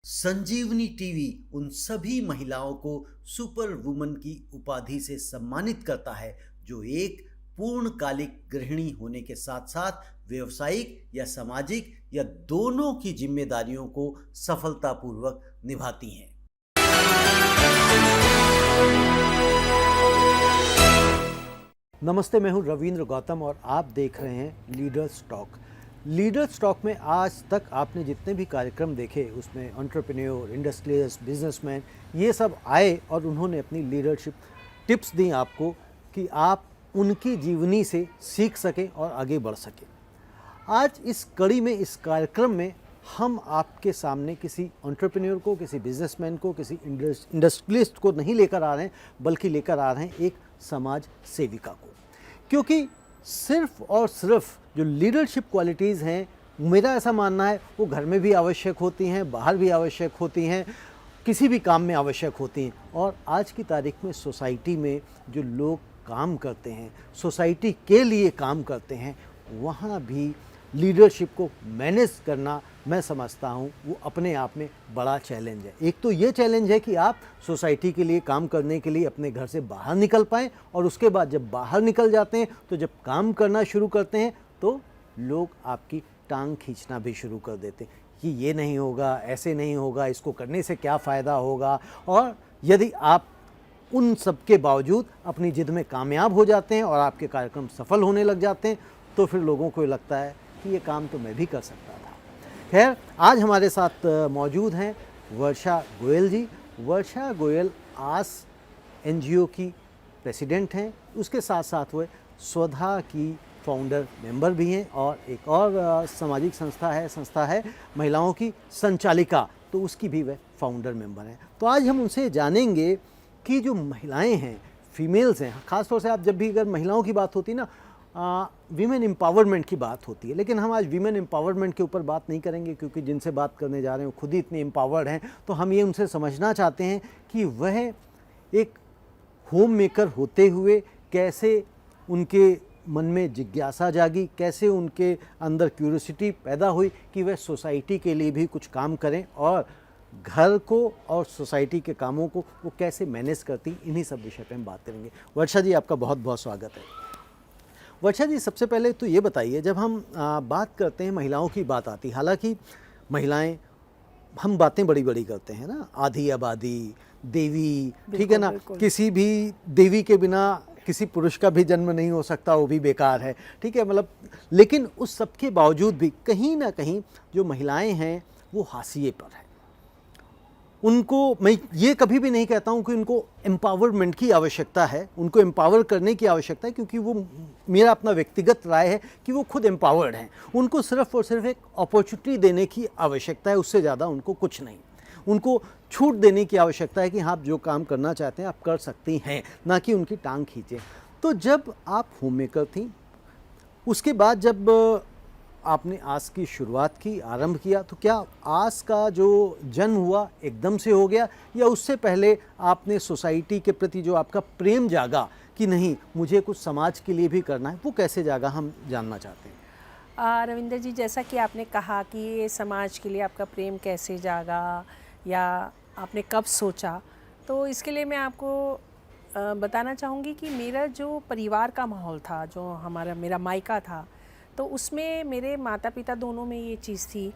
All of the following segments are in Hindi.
संजीवनी टीवी उन सभी महिलाओं को सुपर वुमन की उपाधि से सम्मानित करता है जो एक पूर्णकालिक गृहिणी होने के साथ साथ व्यवसायिक या सामाजिक या दोनों की जिम्मेदारियों को सफलतापूर्वक निभाती हैं। नमस्ते, मैं हूं रविंद्र गौतम और आप देख रहे हैं लीडर्स टॉक। लीडर्स टॉक में आज तक आपने जितने भी कार्यक्रम देखे उसमें एंटरप्रेन्योर, इंडस्ट्रियलिस्ट, बिजनेसमैन ये सब आए और उन्होंने अपनी लीडरशिप टिप्स दी आपको कि आप उनकी जीवनी से सीख सकें और आगे बढ़ सकें। आज इस कड़ी में, इस कार्यक्रम में हम आपके सामने किसी एंटरप्रेन्योर को, किसी बिजनेसमैन को, किसी इंडस्ट्रियलिस्ट को नहीं लेकर आ रहे हैं, बल्कि लेकर आ रहे हैं एक समाज सेविका को। क्योंकि सिर्फ और सिर्फ जो लीडरशिप क्वालिटीज़ हैं, मेरा ऐसा मानना है वो घर में भी आवश्यक होती हैं, बाहर भी आवश्यक होती हैं, किसी भी काम में आवश्यक होती हैं। और आज की तारीख में सोसाइटी में जो लोग काम करते हैं, सोसाइटी के लिए काम करते हैं, वहाँ भी लीडरशिप को मैनेज करना मैं समझता हूँ वो अपने आप में बड़ा चैलेंज है। एक तो ये चैलेंज है कि आप सोसाइटी के लिए काम करने के लिए अपने घर से बाहर निकल पाएँ, और उसके बाद जब बाहर निकल जाते हैं तो जब काम करना शुरू करते हैं तो लोग आपकी टांग खींचना भी शुरू कर देते हैं कि ये नहीं होगा, ऐसे नहीं होगा, इसको करने से क्या फ़ायदा होगा। और यदि आप उन सब के बावजूद अपनी जिद में कामयाब हो जाते हैं और आपके कार्यक्रम सफल होने लग जाते हैं तो फिर लोगों को लगता है कि ये काम तो मैं भी कर सकता था। खैर, आज हमारे साथ मौजूद हैं वर्षा गोयल जी। वर्षा गोयल आस एनजीओ की प्रेसिडेंट हैं, उसके साथ साथ वो स्वधा की फाउंडर मेंबर भी हैं, और एक और सामाजिक संस्था है महिलाओं की संचालिका, तो उसकी भी वह फाउंडर मेंबर हैं। तो आज हम उनसे जानेंगे कि जो महिलाएं हैं, फीमेल्स हैं, ख़ासतौर से आप जब भी अगर महिलाओं की बात होती है ना, वीमेन एम्पावरमेंट की बात होती है, लेकिन हम आज वीमेन एम्पावरमेंट के ऊपर बात नहीं करेंगे क्योंकि जिनसे बात करने जा रहे हैं वो खुद ही इतने एम्पावर्ड हैं। तो हम ये उनसे समझना चाहते हैं कि वह एक होम मेकर होते हुए कैसे उनके मन में जिज्ञासा जागी, कैसे उनके अंदर क्यूरियोसिटी पैदा हुई कि वह सोसाइटी के लिए भी कुछ काम करें, और घर को और सोसाइटी के कामों को वो कैसे मैनेज करती, इन्हीं सब विषय पे हम बात करेंगे। वर्षा जी, आपका बहुत बहुत स्वागत है। वर्षा जी, सबसे पहले तो ये बताइए, जब हम बात करते हैं, महिलाओं की बात आती, हालांकि महिलाएं, हम बातें बड़ी बड़ी करते हैं ना, आधी आबादी, देवी, ठीक है ना, किसी भी देवी के बिना किसी पुरुष का भी जन्म नहीं हो सकता, वो भी बेकार है, ठीक है, मतलब, लेकिन उस सब के बावजूद भी कहीं ना कहीं जो महिलाएं हैं वो हाशिए पर है। उनको मैं ये कभी भी नहीं कहता हूँ कि उनको एम्पावरमेंट की आवश्यकता है, उनको एम्पावर करने की आवश्यकता है, क्योंकि वो, मेरा अपना व्यक्तिगत राय है कि वो खुद एम्पावर्ड हैं। उनको सिर्फ और सिर्फ एक अपॉर्चुनिटी देने की आवश्यकता है, उससे ज़्यादा उनको कुछ नहीं। उनको छूट देने की आवश्यकता है कि हाँ, आप जो काम करना चाहते हैं आप कर सकती हैं, ना कि उनकी टांग खींचें। तो जब आप होम मेकर थी, उसके बाद जब आपने आस की शुरुआत की, आरंभ किया, तो क्या आस का जो जन्म हुआ एकदम से हो गया, या उससे पहले आपने सोसाइटी के प्रति जो आपका प्रेम जागा कि नहीं, मुझे कुछ समाज के लिए भी करना है, वो कैसे जागा, हम जानना चाहते हैं। रविंद्र जी, जैसा कि आपने कहा कि ये समाज के लिए आपका प्रेम कैसे जागा या आपने कब सोचा, तो इसके लिए मैं आपको बताना चाहूँगी कि मेरा जो परिवार का माहौल था, जो मेरा मायका था, तो उसमें मेरे माता पिता दोनों में ये चीज़ थी,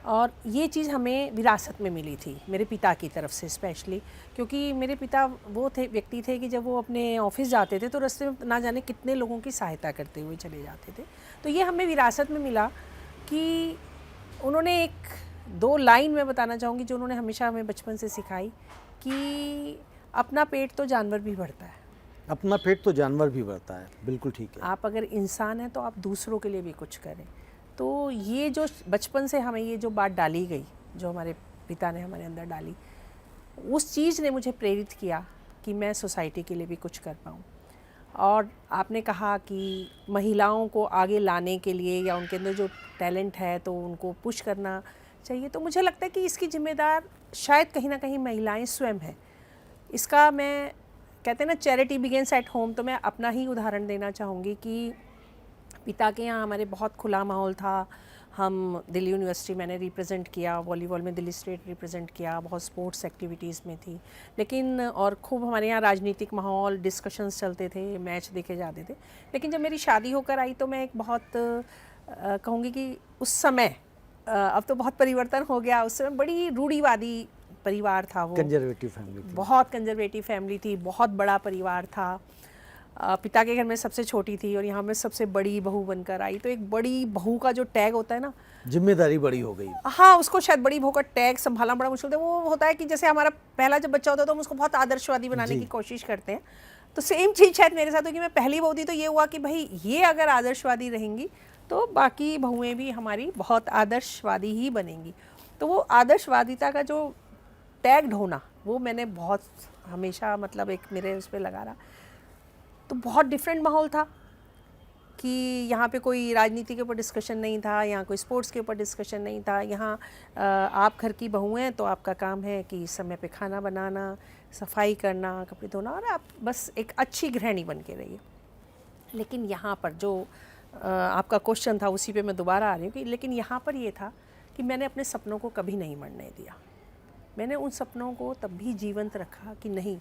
और ये चीज़ हमें विरासत में मिली थी मेरे पिता की तरफ से स्पेशली, क्योंकि मेरे पिता वो व्यक्ति थे कि जब वो अपने ऑफिस जाते थे तो रास्ते में ना जाने कितने लोगों की सहायता करते हुए चले जाते थे। तो ये हमें विरासत में मिला कि उन्होंने एक दो लाइन मैं बताना चाहूँगी जो उन्होंने हमेशा हमें बचपन से सिखाई कि अपना पेट तो जानवर भी भरता है। अपना पेट तो जानवर भी भरता है, बिल्कुल ठीक है। आप अगर इंसान हैं तो आप दूसरों के लिए भी कुछ करें। तो ये जो बचपन से हमें ये जो बात डाली गई, जो हमारे पिता ने हमारे अंदर डाली, उस चीज़ ने मुझे प्रेरित किया कि मैं सोसाइटी के लिए भी कुछ कर पाऊँ। और आपने कहा कि महिलाओं को आगे लाने के लिए या उनके अंदर जो टैलेंट है तो उनको पुश करना चाहिए, तो मुझे लगता है कि इसकी जिम्मेदार शायद कहीं ना कहीं महिलाएं स्वयं हैं। इसका, मैं कहते हैं ना, चैरिटी बिगिंस एट होम, तो मैं अपना ही उदाहरण देना चाहूँगी कि पिता के यहाँ हमारे बहुत खुला माहौल था, हम दिल्ली यूनिवर्सिटी मैंने रिप्रेजेंट किया, वॉलीबॉल में दिल्ली स्टेट रिप्रेजेंट किया, बहुत स्पोर्ट्स एक्टिविटीज़ में थी। लेकिन और खूब हमारे यहाँ राजनीतिक माहौल, डिस्कशंस चलते थे, मैच देखे जाते थे। लेकिन जब मेरी शादी होकर आई तो मैं एक बहुत कहूँगी कि उस समय अब तो बहुत परिवर्तन हो गया, उस समय बड़ी रूढ़िवादी परिवार था वो, कंजर्वेटिव फैमिली थी। बहुत कंजर्वेटिव फैमिली थी, बहुत बड़ा परिवार था। पिता के घर में सबसे छोटी थी और यहाँ मैं सबसे बड़ी बहू बनकर आई, तो एक बड़ी बहू का जो टैग होता है ना, जिम्मेदारी बड़ी हो गई। हाँ, उसको शायद बड़ी बहू का टैग संभालना बड़ा मुश्किल था। वो होता है कि जैसे हमारा पहला जब बच्चा होता है तो हम उसको बहुत आदर्शवादी बनाने की कोशिश करते हैं, तो सेम चीज़ शायद मेरे साथ हुई कि मैं पहली बहू थी, तो ये हुआ कि भाई ये अगर आदर्शवादी रहेंगी तो बाकी बहुएं भी हमारी बहुत आदर्शवादी ही बनेंगी। तो वो आदर्शवादिता का जो टैग ढोना, वो मैंने बहुत हमेशा मतलब एक मेरे उस पर लगा रहा। तो बहुत डिफरेंट माहौल था कि यहाँ पे कोई राजनीति के ऊपर डिस्कशन नहीं था, यहाँ कोई स्पोर्ट्स के ऊपर डिस्कशन नहीं था। यहाँ आप घर की बहू हैं तो आपका काम है कि समय पे खाना बनाना, सफाई करना, कपड़े धोना, और आप बस एक अच्छी गृहिणी बन के रहिए। लेकिन यहाँ पर जो आपका क्वेश्चन था उसी पे मैं दोबारा आ रही हूँ कि लेकिन यहाँ पर ये था कि मैंने अपने सपनों को कभी नहीं मरने दिया। मैंने उन सपनों को तब भी जीवंत रखा कि नहीं,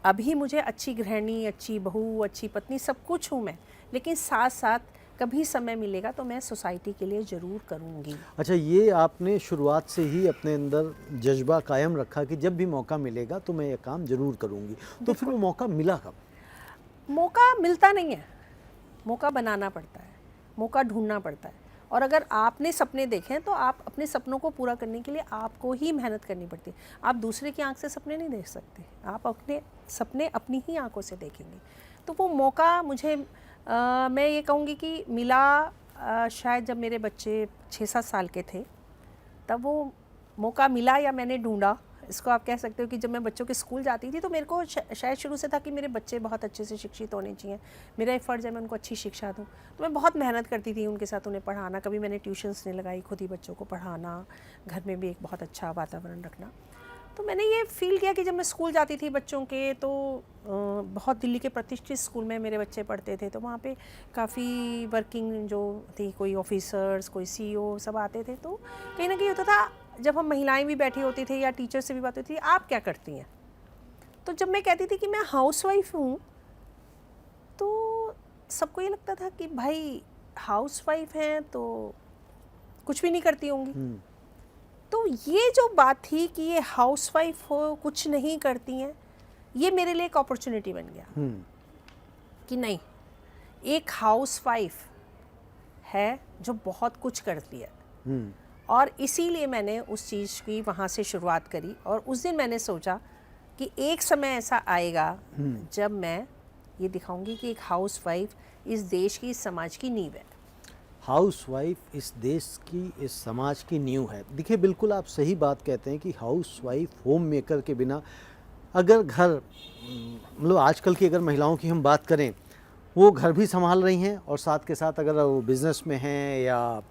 अभी मुझे अच्छी गृहिणी, अच्छी बहू, अच्छी पत्नी सब कुछ हूँ मैं, लेकिन साथ साथ कभी समय मिलेगा तो मैं सोसाइटी के लिए ज़रूर करूँगी। अच्छा, ये आपने शुरुआत से ही अपने अंदर जज्बा कायम रखा कि जब भी मौका मिलेगा तो मैं ये काम ज़रूर करूँगी। तो फिर वो मौका मिला कब? मौका मिलता नहीं है, मौका बनाना पड़ता है, मौका ढूंढना पड़ता है। और अगर आपने सपने देखे हैं तो आप अपने सपनों को पूरा करने के लिए आपको ही मेहनत करनी पड़ती है। आप दूसरे की आंख से सपने नहीं देख सकते, आप अपने सपने अपनी ही आंखों से देखेंगे। तो वो मौका मुझे मैं ये कहूँगी कि मिला शायद जब मेरे बच्चे 6-7 साल के थे, तब वो मौका मिला या मैंने ढूंढा, इसको आप कह सकते हो कि जब मैं बच्चों के स्कूल जाती थी तो मेरे को शायद शुरू से था कि मेरे बच्चे बहुत अच्छे से शिक्षित होने चाहिए, मेरा एक फ़र्ज़ है मैं उनको अच्छी शिक्षा दूँ। तो मैं बहुत मेहनत करती थी उनके साथ, उन्हें पढ़ाना, कभी मैंने ट्यूशन्स नहीं लगाई, खुद ही बच्चों को पढ़ाना, घर में भी एक बहुत अच्छा वातावरण रखना। तो मैंने ये फ़ील किया कि जब मैं स्कूल जाती थी बच्चों के, तो बहुत दिल्ली के प्रतिष्ठित स्कूल में मेरे बच्चे पढ़ते थे, तो वहाँ पे काफ़ी वर्किंग जो थी, कोई ऑफिसर्स, कोई CEO सब आते थे। तो कहीं ना कहीं होता था जब हम महिलाएं भी बैठी होती थी या टीचर से भी बात होती थी, आप क्या करती हैं? तो जब मैं कहती थी कि मैं हाउसवाइफ हूँ, तो सबको ये लगता था कि भाई हाउसवाइफ हैं तो कुछ भी नहीं करती होंगी। तो ये जो बात थी कि ये हाउसवाइफ हो, कुछ नहीं करती हैं, ये मेरे लिए एक अपॉर्चुनिटी बन गया कि नहीं, एक हाउसवाइफ है जो बहुत कुछ करती है। और इसीलिए मैंने उस चीज़ की वहाँ से शुरुआत करी। और उस दिन मैंने सोचा कि एक समय ऐसा आएगा जब मैं ये दिखाऊंगी कि एक हाउसवाइफ इस देश की, इस समाज की नींव है। हाउसवाइफ इस देश की, इस समाज की नींव है। देखिए, बिल्कुल आप सही बात कहते हैं कि हाउसवाइफ, होम मेकर के बिना अगर घर, मतलब आजकल की अगर महिलाओं की हम बात करें, वो घर भी संभाल रही हैं और साथ के साथ अगर वो बिज़नेस में हैं या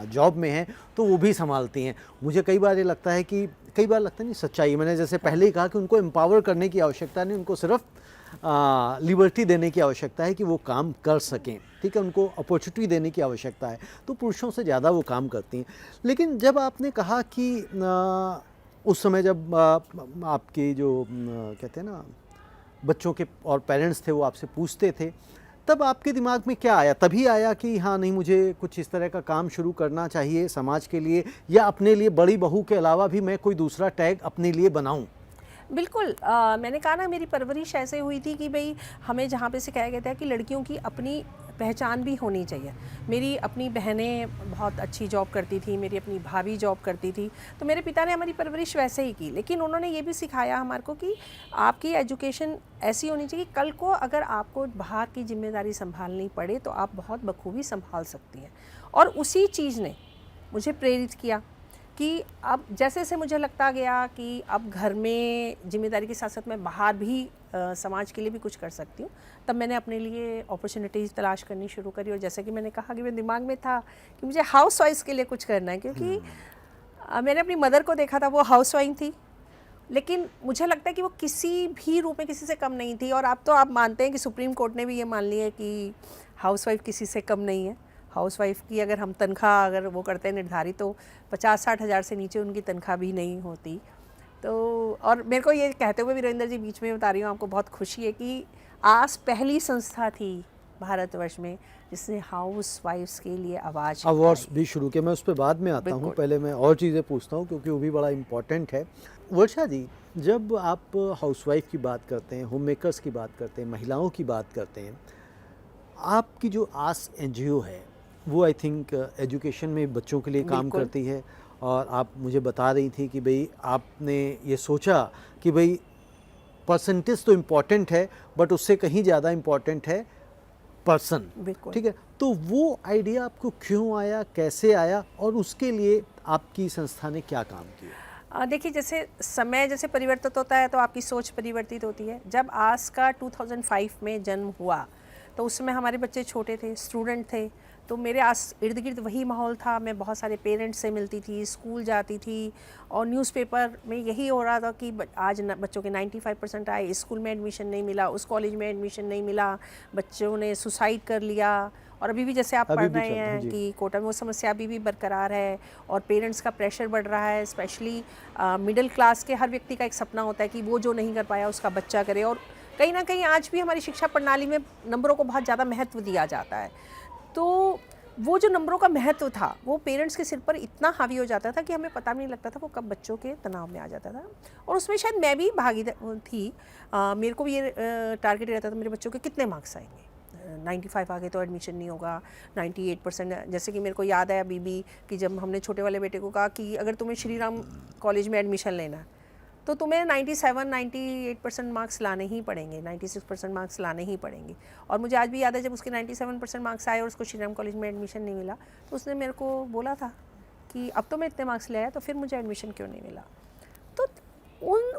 जॉब में हैं तो वो भी संभालती हैं। मुझे कई बार ये लगता है कि नहीं, सच्चाई, मैंने जैसे पहले ही कहा कि उनको एम्पावर करने की आवश्यकता नहीं, उनको सिर्फ लिबर्टी देने की आवश्यकता है कि वो काम कर सकें, ठीक है, उनको अपॉर्चुनिटी देने की आवश्यकता है। तो पुरुषों से ज़्यादा वो काम करती हैं। लेकिन जब आपने कहा कि उस समय जब आपके जो कहते हैं ना बच्चों के और पेरेंट्स थे वो आपसे पूछते थे, तब आपके दिमाग में क्या आया? तभी आया कि हाँ नहीं, मुझे कुछ इस तरह का काम शुरू करना चाहिए समाज के लिए, या अपने लिए बड़ी बहू के अलावा भी मैं कोई दूसरा टैग अपने लिए बनाऊं? बिल्कुल, मैंने कहा ना, मेरी परवरिश ऐसे हुई थी कि भाई हमें जहाँ पे सिखाया गया था कि लड़कियों की अपनी पहचान भी होनी चाहिए। मेरी अपनी बहनें बहुत अच्छी जॉब करती थी, मेरी अपनी भाभी जॉब करती थी, तो मेरे पिता ने हमारी परवरिश वैसे ही की। लेकिन उन्होंने ये भी सिखाया हमारे को कि आपकी एजुकेशन ऐसी होनी चाहिए, कल को अगर आपको बाहर की जिम्मेदारी संभालनी पड़े तो आप बहुत बखूबी संभाल सकती हैं। और उसी चीज़ ने मुझे प्रेरित किया कि अब जैसे जैसे मुझे लगता गया कि अब घर में जिम्मेदारी के साथ साथ मैं बाहर भी समाज के लिए भी कुछ कर सकती हूँ, तब मैंने अपने लिए अपॉर्चुनिटीज़ तलाश करनी शुरू करी। और जैसे कि मैंने कहा कि मेरे दिमाग में था कि मुझे हाउसवाइफ के लिए कुछ करना है, क्योंकि मैंने अपनी मदर को देखा था, वो हाउसवाइफ थी, लेकिन मुझे लगता है कि वो किसी भी रूप में किसी से कम नहीं थी। और अब तो आप मानते हैं कि सुप्रीम कोर्ट ने भी ये मान लिया है कि हाउसवाइफ किसी से कम नहीं है, हाउसवाइफ की अगर हम तनख्वाह अगर वो करते हैं निर्धारित, तो 50-60 हज़ार से नीचे उनकी तनख्वाह भी नहीं होती। तो और मेरे को ये कहते हुए वीरेंद्र जी बीच में बता रही हूँ, आपको बहुत खुशी है कि आस पहली संस्था थी भारतवर्ष में जिसने हाउस वाइफ्स के लिए आवाज़ अवार्ड्स उठाई। भी शुरू किए। मैं उस पर बाद में आता हूँ, बिल्कुल। पहले मैं और चीज़ें पूछता हूँ क्योंकि वो भी बड़ा इम्पॉर्टेंट है। वर्षा जी, जब आप हाउसवाइफ की बात करते हैं, होम मेकर्स की बात करते हैं, महिलाओं की बात करते हैं, आपकी जो आस एनजीओ है वो आई थिंक एजुकेशन में बच्चों के लिए काम बिल्कुल। करती है, और आप मुझे बता रही थी कि भाई आपने ये सोचा कि भाई परसेंटेज तो इम्पॉर्टेंट है बट उससे कहीं ज़्यादा इम्पॉर्टेंट है पर्सन। बिल्कुल। ठीक है, तो वो आइडिया आपको क्यों आया, कैसे आया, और उसके लिए आपकी संस्था ने क्या काम किया? देखिए, जैसे समय जैसे परिवर्तित होता है तो आपकी सोच परिवर्तित होती है। जब आस का 2005 में जन्म हुआ तो उस समय हमारे बच्चे छोटे थे, स्टूडेंट थे, तो मेरे आस इर्द गिर्द वही माहौल था। मैं बहुत सारे पेरेंट्स से मिलती थी, स्कूल जाती थी, और न्यूज़पेपर में यही हो रहा था कि आज बच्चों के 95% आए, स्कूल में एडमिशन नहीं मिला, उस कॉलेज में एडमिशन नहीं मिला, बच्चों ने सुसाइड कर लिया। और अभी भी जैसे आप अभी पढ़ भी रहे चल रहा है हैं जी। कि कोटा में वो समस्या अभी भी बरकरार है, और पेरेंट्स का प्रेशर बढ़ रहा है। स्पेशली मिडिल क्लास के हर व्यक्ति का एक सपना होता है कि वो जो नहीं कर पाया उसका बच्चा करे, और कहीं ना कहीं आज भी हमारी शिक्षा प्रणाली में नंबरों को बहुत ज़्यादा महत्व दिया जाता है। तो वो जो नंबरों का महत्व था वो पेरेंट्स के सिर पर इतना हावी हो जाता था कि हमें पता भी नहीं लगता था वो कब बच्चों के तनाव में आ जाता था। और उसमें शायद मैं भी भागीदार थी। मेरे को भी ये टारगेट रहता था मेरे बच्चों के कितने मार्क्स आएंगे, 95 आ गए तो एडमिशन नहीं होगा, 98%। जैसे कि मेरे को याद है अभी भी कि जब हमने छोटे वाले बेटे को कहा कि अगर तुम्हें श्री राम कॉलेज में एडमिशन लेना है तो तुम्हें 97-98% मार्क्स लाने ही पड़ेंगे, 96% मार्क्स लाने ही पड़ेंगे। और मुझे आज भी याद है जब उसके 97% मार्क्स आए और उसको श्री राम कॉलेज में एडमिशन नहीं मिला तो उसने मेरे को बोला था कि अब तो मैं इतने मार्क्स ले आया तो फिर मुझे एडमिशन क्यों नहीं मिला। तो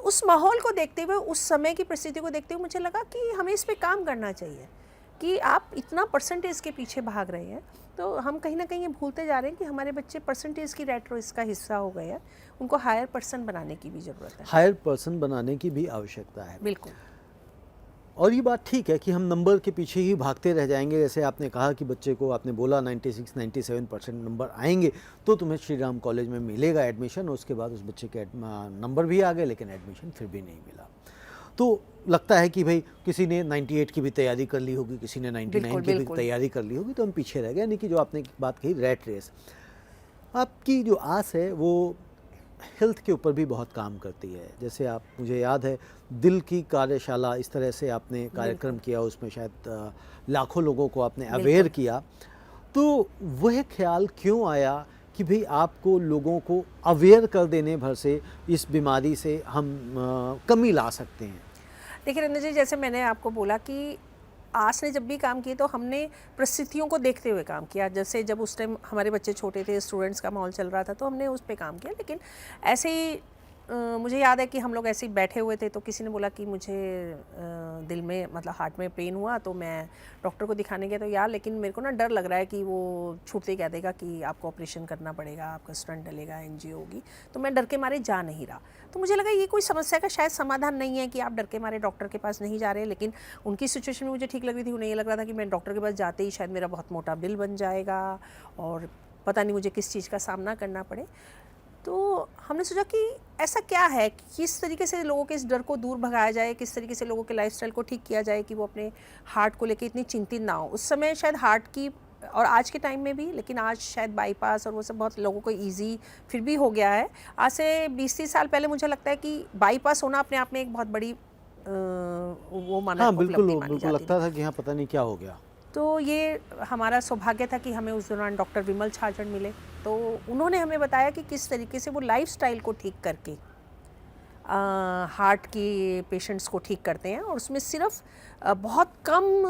उस माहौल को देखते हुए, उस समय की परिस्थिति को देखते हुए मुझे लगा कि हमें इस पर काम करना चाहिए कि आप इतना परसेंटेज के पीछे भाग रहे हैं तो हम कहीं ना कहीं ये भूलते जा रहे हैं कि हमारे बच्चे परसेंटेज की रैट रेस का हिस्सा हो गए हैं। उनको हायर पर्सन बनाने की भी ज़रूरत है। हायर पर्सन बनाने की भी आवश्यकता है। बिल्कुल। और ये बात ठीक है कि हम नंबर के पीछे ही भागते रह जाएंगे। जैसे आपने कहा कि बच्चे को आपने बोला 96-97% नंबर आएंगे तो तुम्हें श्री राम कॉलेज में मिलेगा एडमिशन, और उसके बाद उस बच्चे के नंबर भी आ गए लेकिन एडमिशन फिर भी नहीं मिला। तो लगता है कि भाई किसी ने 98 की भी तैयारी कर ली होगी, किसी ने 99 की भी बिल्कुल। तैयारी कर ली होगी, तो हम पीछे रह गए। यानी कि जो आपने बात कही रैट रेस, आपकी जो आस है वो हेल्थ के ऊपर भी बहुत काम करती है। जैसे आप, मुझे याद है दिल की कार्यशाला, इस तरह से आपने कार्यक्रम किया, उसमें शायद लाखों लोगों को आपने अवेयर किया। तो वह ख्याल क्यों आया कि भाई आपको लोगों को अवेयर कर देने भर से इस बीमारी से हम कमी ला सकते हैं? देखिए रंजन जी, जैसे मैंने आपको बोला कि आस ने जब भी काम किए तो हमने परिस्थितियों को देखते हुए काम किया। जैसे जब उस टाइम हमारे बच्चे छोटे थे, स्टूडेंट्स का माहौल चल रहा था तो हमने उस पर काम किया। लेकिन ऐसे ही मुझे याद है कि हम लोग ऐसे ही बैठे हुए थे तो किसी ने बोला कि मुझे दिल में मतलब हार्ट में पेन हुआ, तो मैं डॉक्टर को दिखाने गया। तो यार लेकिन मेरे को ना डर लग रहा है कि वो छूटते ही कह देगा कि आपको ऑपरेशन करना पड़ेगा, आपका स्टंट डलेगा, एंजियो होगी। तो मैं डर के मारे जा नहीं रहा। तो मुझे लगा ये कोई समस्या का शायद समाधान नहीं है कि आप डर के मारे डॉक्टर के पास नहीं जा रहे। लेकिन उनकी सिचुएशन में मुझे ठीक लग रही थी। उन्हें ये लग रहा था कि मैं डॉक्टर के पास जाते ही शायद मेरा बहुत मोटा बिल बन जाएगा और पता नहीं मुझे किस चीज़ का सामना करना पड़े। तो हमने सोचा कि ऐसा क्या है, किस तरीके से लोगों के इस डर को दूर भगाया जाए, किस तरीके से लोगों के लाइफस्टाइल को ठीक किया जाए कि वो अपने हार्ट को लेके इतनी चिंतित ना हो। उस समय शायद हार्ट की, और आज के टाइम में भी, लेकिन आज शायद बाईपास और वो सब बहुत लोगों को इजी फिर भी हो गया है। आज से 20-30 साल पहले मुझे लगता है कि बाईपास होना अपने आप में एक बहुत बड़ी वो माना हाँ, उपलब्धि बिल्कुल मानी बिल्कुल जाती लगता थी। था कि हाँ पता नहीं क्या हो गया। तो ये हमारा सौभाग्य था कि हमें उस दौरान डॉक्टर विमल छाजड़ मिले। तो उन्होंने हमें बताया कि किस तरीके से वो लाइफस्टाइल को ठीक करके हार्ट के पेशेंट्स को ठीक करते हैं, और उसमें सिर्फ बहुत कम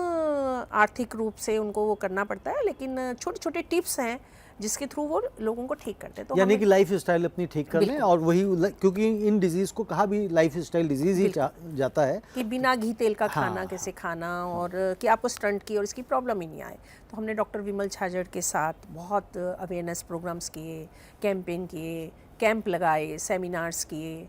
आर्थिक रूप से उनको वो करना पड़ता है, लेकिन छोटे छोटे टिप्स हैं जिसके थ्रू वो लोगों को ठीक करते हैं। तो यानी कि लाइफ स्टाइल अपनी ठीक कर लें, और वही क्योंकि इन डिजीज़ को कहा भी लाइफ स्टाइल डिजीज़ ही जाता है कि बिना घी तेल का हाँ, खाना कैसे खाना, और कि आपको स्टंट की और इसकी प्रॉब्लम ही नहीं आए। तो हमने डॉक्टर विमल छाजड़ के साथ बहुत अवेयरनेस प्रोग्राम्स किए, कैंपेन किए, कैंप लगाए, सेमिनार्स किए,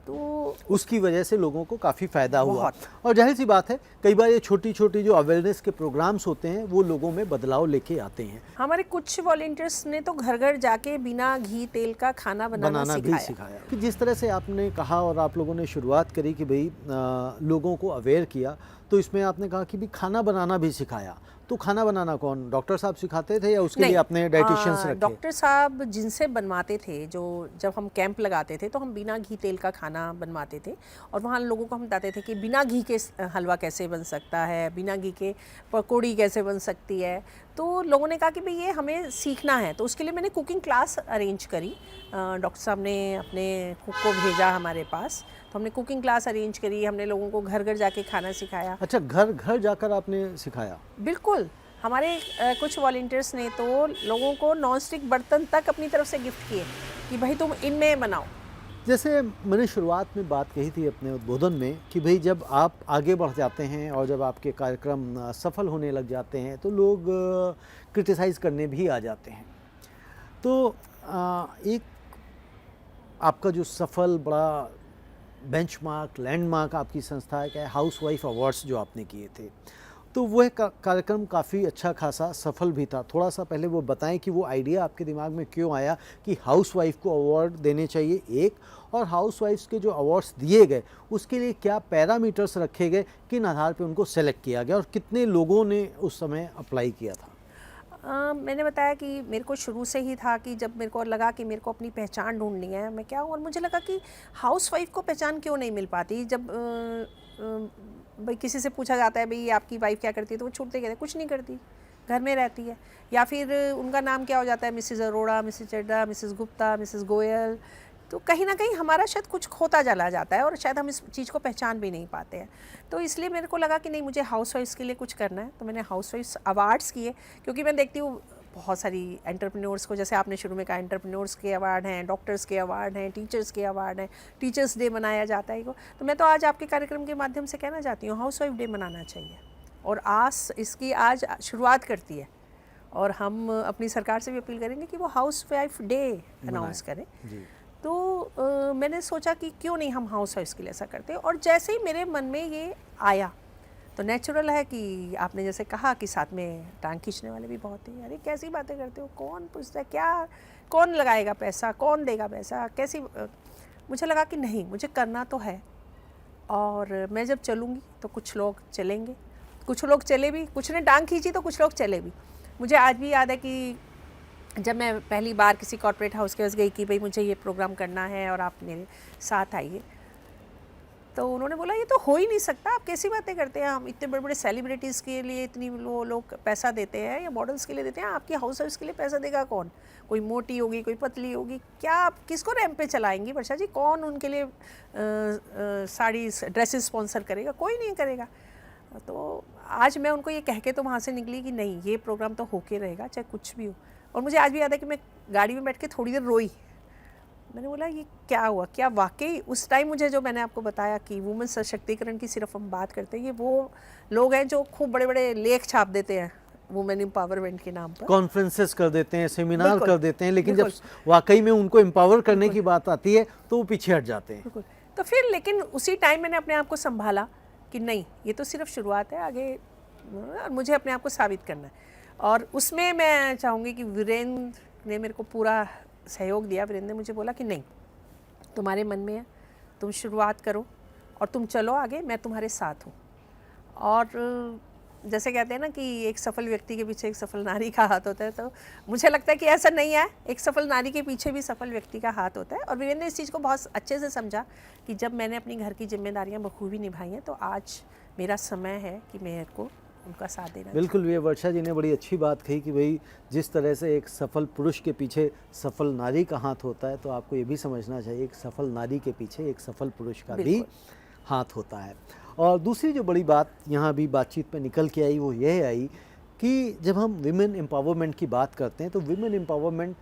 तो उसकी वजह से लोगों को काफ़ी फ़ायदा हुआ। बहुत। और जाहिर सी बात है, कई बार ये छोटी छोटी जो अवेयरनेस के प्रोग्राम्स होते हैं वो लोगों में बदलाव लेके आते हैं। हमारे कुछ वॉलंटियर्स ने तो घर घर जाके बिना घी तेल का खाना बनाना भी सिखाया कि जिस तरह से आपने कहा और आप लोगों ने शुरुआत करी कि भाई लोगों को अवेयर किया, तो इसमें आपने कहा कि भी खाना बनाना भी सिखाया। तो खाना बनाना कौन, डॉक्टर साहब सिखाते थे या उसके लिए अपने डाइटिशियंस रखे? डॉक्टर साहब जिनसे बनवाते थे, जो जब हम कैंप लगाते थे तो हम बिना घी तेल का खाना बनवाते थे और वहाँ लोगों को हम बताते थे कि बिना घी के हलवा कैसे बन सकता है, बिना घी के पकौड़ी कैसे बन सकती है। तो लोगों ने कहा कि भाई ये हमें सीखना है, तो उसके लिए मैंने कुकिंग क्लास अरेंज करी। डॉक्टर साहब ने अपने कुक को भेजा हमारे पास, तो हमने कुकिंग क्लास अरेंज करी, हमने लोगों को घर घर जाके खाना सिखाया। अच्छा, घर घर जाकर आपने सिखाया? बिल्कुल, हमारे कुछ वॉलंटियर्स ने तो लोगों को नॉन स्टिक बर्तन तक अपनी तरफ से गिफ्ट किए कि भाई तुम इनमें बनाओ। जैसे मैंने शुरुआत में बात कही थी अपने उद्बोधन में कि भाई जब आप आगे बढ़ जाते हैं और जब आपके कार्यक्रम सफल होने लग जाते हैं तो लोग क्रिटिसाइज़ करने भी आ जाते हैं। तो एक आपका जो सफल बड़ा बेंचमार्क, लैंडमार्क आपकी संस्था है क्या, हाउसवाइफ अवार्ड्स जो आपने किए थे, तो वह कार्यक्रम काफ़ी अच्छा खासा सफल भी था। थोड़ा सा पहले वो बताएं कि वो आइडिया आपके दिमाग में क्यों आया कि हाउसवाइफ को अवार्ड देने चाहिए एक, और हाउसवाइफ्स के जो अवार्ड्स दिए गए उसके लिए क्या पैरामीटर्स रखे गए, किन आधार पे उनको सेलेक्ट किया गया और कितने लोगों ने उस समय अप्लाई किया था? मैंने बताया कि मेरे को शुरू से ही था कि जब मेरे को लगा कि मेरे को अपनी पहचान ढूंढनी है, मैं क्या हूँ, और मुझे लगा कि हाउसवाइफ को पहचान क्यों नहीं मिल पाती। जब भाई किसी से पूछा जाता है भाई आपकी वाइफ क्या करती है, तो वो छूटते कहते हैं कुछ नहीं करती, घर में रहती है, या फिर उनका नाम क्या हो जाता है, मिसेस अरोड़ा, मिसेस चड्डा, मिसेस गुप्ता, मिसेस गोयल। तो कहीं ना कहीं हमारा शायद कुछ खोता चला जाता है और शायद हम इस चीज़ को पहचान भी नहीं पाते हैं। तो इसलिए मेरे को लगा कि नहीं, मुझे हाउसवाइफ्स के लिए कुछ करना है। तो मैंने हाउसवाइफ्स अवार्ड्स किए, क्योंकि मैं देखती हूँ बहुत सारी एंटरप्रेन्योर्स को, जैसे आपने शुरू में कहा, एंटरप्रेन्योर्स के अवार्ड हैं, डॉक्टर्स के अवार्ड हैं, टीचर्स के अवार्ड हैं, टीचर्स डे मनाया जाता है। तो मैं तो आज आपके कार्यक्रम के माध्यम से कहना चाहती हूँ, हाउसवाइफ डे मनाना चाहिए और इसकी आज शुरुआत करती है, और हम अपनी सरकार से भी अपील करेंगे कि वो हाउसवाइफ डे अनाउंस करें। तो मैंने सोचा कि क्यों नहीं हम हाउसवाइफ्स के लिए ऐसा करते हैं। और जैसे ही मेरे मन में ये आया तो नेचुरल है कि आपने जैसे कहा कि साथ में टांग खींचने वाले भी बहुत हैं, अरे कैसी बातें करते हो, कौन पूछता है, क्या कौन लगाएगा पैसा, कौन देगा पैसा, कैसी। मुझे लगा कि नहीं, मुझे करना तो है, और मैं जब चलूँगी तो कुछ लोग चलेंगे, कुछ लोग चले भी, कुछ ने टांग खींची तो कुछ लोग चले भी। मुझे आज भी याद है कि जब मैं पहली बार किसी कॉर्पोरेट हाउस के पास गई कि भाई मुझे ये प्रोग्राम करना है और आप मेरे साथ आइए, तो उन्होंने बोला ये तो हो ही नहीं सकता, आप कैसी बातें करते हैं, हम इतने बड़े बड़े सेलिब्रिटीज़ के लिए इतनी वो लोग पैसा देते हैं या मॉडल्स के लिए देते हैं, आपकी हाउस वाइफ्स के लिए पैसा देगा कौन, कोई मोटी होगी, कोई पतली होगी, क्या आप किसको रैंप पे चलाएंगी वर्षा जी, कौन उनके लिए साड़ी ड्रेसेस स्पॉन्सर करेगा, कोई नहीं करेगा। तो आज मैं उनको ये कह के तो वहाँ से निकली कि नहीं, ये प्रोग्राम तो होके रहेगा चाहे कुछ भी हो। और मुझे आज भी याद है कि मैं गाड़ी में बैठ के थोड़ी देर रोई, मैंने बोला ये क्या हुआ, क्या वाकई उस टाइम मुझे, जो मैंने आपको बताया कि वुमेन सशक्तिकरण की सिर्फ हम बात करते हैं, ये वो लोग हैं जो खूब बड़े बड़े लेख छाप देते हैं वुमेन एम्पावरमेंट के नाम पर, कॉन्फ्रेंसेस कर देते हैं, सेमिनार कर देते हैं, लेकिन जब वाकई में उनको एम्पावर करने की बात आती है तो वो पीछे हट जाते हैं। बिल्कुल। तो फिर लेकिन उसी टाइम मैंने अपने आप को संभाला कि नहीं, ये तो सिर्फ शुरुआत है, आगे मुझे अपने आप को साबित करना है। और उसमें मैं चाहूँगी कि वीरेंद्र ने मेरे को पूरा सहयोग दिया। वीरेंद्र ने मुझे बोला कि नहीं, तुम्हारे मन में है, तुम शुरुआत करो और तुम चलो आगे, मैं तुम्हारे साथ हूँ। और जैसे कहते हैं ना कि एक सफल व्यक्ति के पीछे एक सफल नारी का हाथ होता है, तो मुझे लगता है कि ऐसा नहीं है, एक सफल नारी के पीछे भी सफल व्यक्ति का हाथ होता है। और वीरेंद्र ने इस चीज़ को बहुत अच्छे से समझा कि जब मैंने अपनी घर की जिम्मेदारियाँ बखूबी निभाई हैं, तो आज मेरा समय है कि मेरे को उनका साथ देना। बिल्कुल, ये वर्षा जी ने बड़ी अच्छी बात कही कि भाई जिस तरह से एक सफल पुरुष के पीछे सफल नारी का हाथ होता है, तो आपको ये भी समझना चाहिए एक सफल नारी के पीछे एक सफल पुरुष का भी हाथ होता है। और दूसरी जो बड़ी बात यहाँ भी बातचीत में निकल के आई वो यह आई कि जब हम विमेन एम्पावरमेंट की बात करते हैं तो विमेन एम्पावरमेंट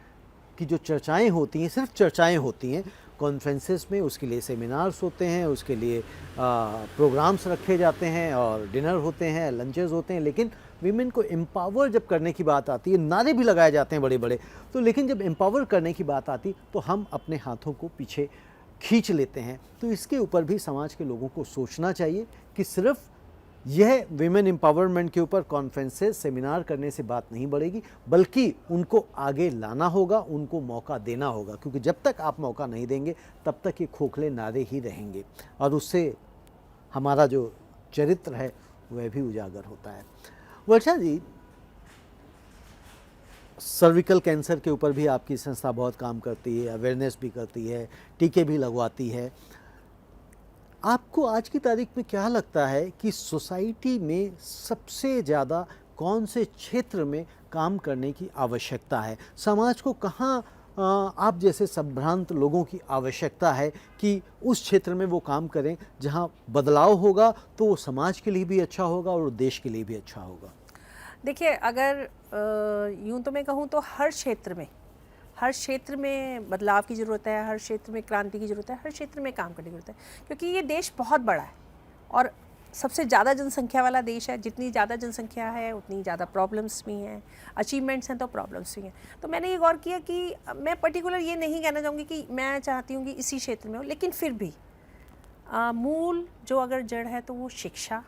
की जो चर्चाएं होती हैं सिर्फ चर्चाएं होती हैं, कॉन्फ्रेंसेस में उसके लिए सेमिनार्स होते हैं, उसके लिए प्रोग्राम्स रखे जाते हैं और डिनर होते हैं, लंचेस होते हैं, लेकिन वीमेन को एम्पावर जब करने की बात आती है, नारे भी लगाए जाते हैं बड़े बड़े, तो लेकिन जब एम्पावर करने की बात आती तो हम अपने हाथों को पीछे खींच लेते हैं, तो इसके ऊपर भी समाज के लोगों को सोचना चाहिए कि सिर्फ यह विमेन एम्पावरमेंट के ऊपर कॉन्फ्रेंसेस सेमिनार करने से बात नहीं बढ़ेगी, बल्कि उनको आगे लाना होगा, उनको मौका देना होगा, क्योंकि जब तक आप मौका नहीं देंगे तब तक ये खोखले नारे ही रहेंगे और उससे हमारा जो चरित्र है वह भी उजागर होता है। वर्षा जी, सर्विकल कैंसर के ऊपर भी आपकी संस्था बहुत काम करती है, अवेयरनेस भी करती है, टीके भी लगवाती है। आपको आज की तारीख में क्या लगता है कि सोसाइटी में सबसे ज़्यादा कौन से क्षेत्र में काम करने की आवश्यकता है? समाज को कहाँ आप जैसे संभ्रांत लोगों की आवश्यकता है कि उस क्षेत्र में वो काम करें जहाँ बदलाव होगा तो वो समाज के लिए भी अच्छा होगा और देश के लिए भी अच्छा होगा? देखिए, अगर यूँ तो मैं कहूँ तो हर क्षेत्र में बदलाव की ज़रूरत है, हर क्षेत्र में क्रांति की ज़रूरत है, हर क्षेत्र में काम करने की ज़रूरत है, क्योंकि ये देश बहुत बड़ा है और सबसे ज़्यादा जनसंख्या वाला देश है। जितनी ज़्यादा जनसंख्या है उतनी ज़्यादा प्रॉब्लम्स भी हैं, अचीवमेंट्स हैं तो प्रॉब्लम्स भी हैं। तो मैंने ये गौर किया कि मैं पर्टिकुलर ये नहीं कहना चाहूँगी कि मैं चाहती हूँ कि इसी क्षेत्र में हो, लेकिन फिर भी मूल जो अगर जड़ है तो वो शिक्षा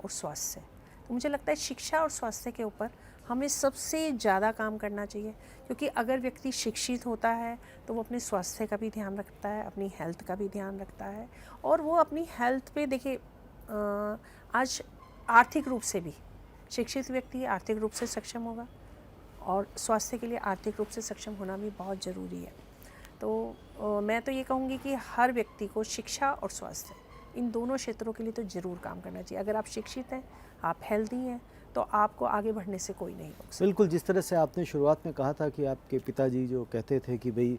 और स्वास्थ्य है। तो मुझे लगता है शिक्षा और स्वास्थ्य के ऊपर हमें सबसे ज़्यादा काम करना चाहिए, क्योंकि अगर व्यक्ति शिक्षित होता है तो वो अपने स्वास्थ्य का भी ध्यान रखता है, अपनी हेल्थ का भी ध्यान रखता है और वो अपनी हेल्थ पे देखिए आज आर्थिक रूप से भी शिक्षित व्यक्ति आर्थिक रूप से सक्षम होगा और स्वास्थ्य के लिए आर्थिक रूप से सक्षम होना भी बहुत ज़रूरी है। तो मैं तो ये कहूँगी कि हर व्यक्ति को शिक्षा और स्वास्थ्य इन दोनों क्षेत्रों के लिए तो ज़रूर काम करना चाहिए। अगर आप शिक्षित हैं, आप हेल्दी हैं, तो आपको आगे बढ़ने से कोई नहीं रोक सकता। बिल्कुल, जिस तरह से आपने शुरुआत में कहा था कि आपके पिताजी जो कहते थे कि भाई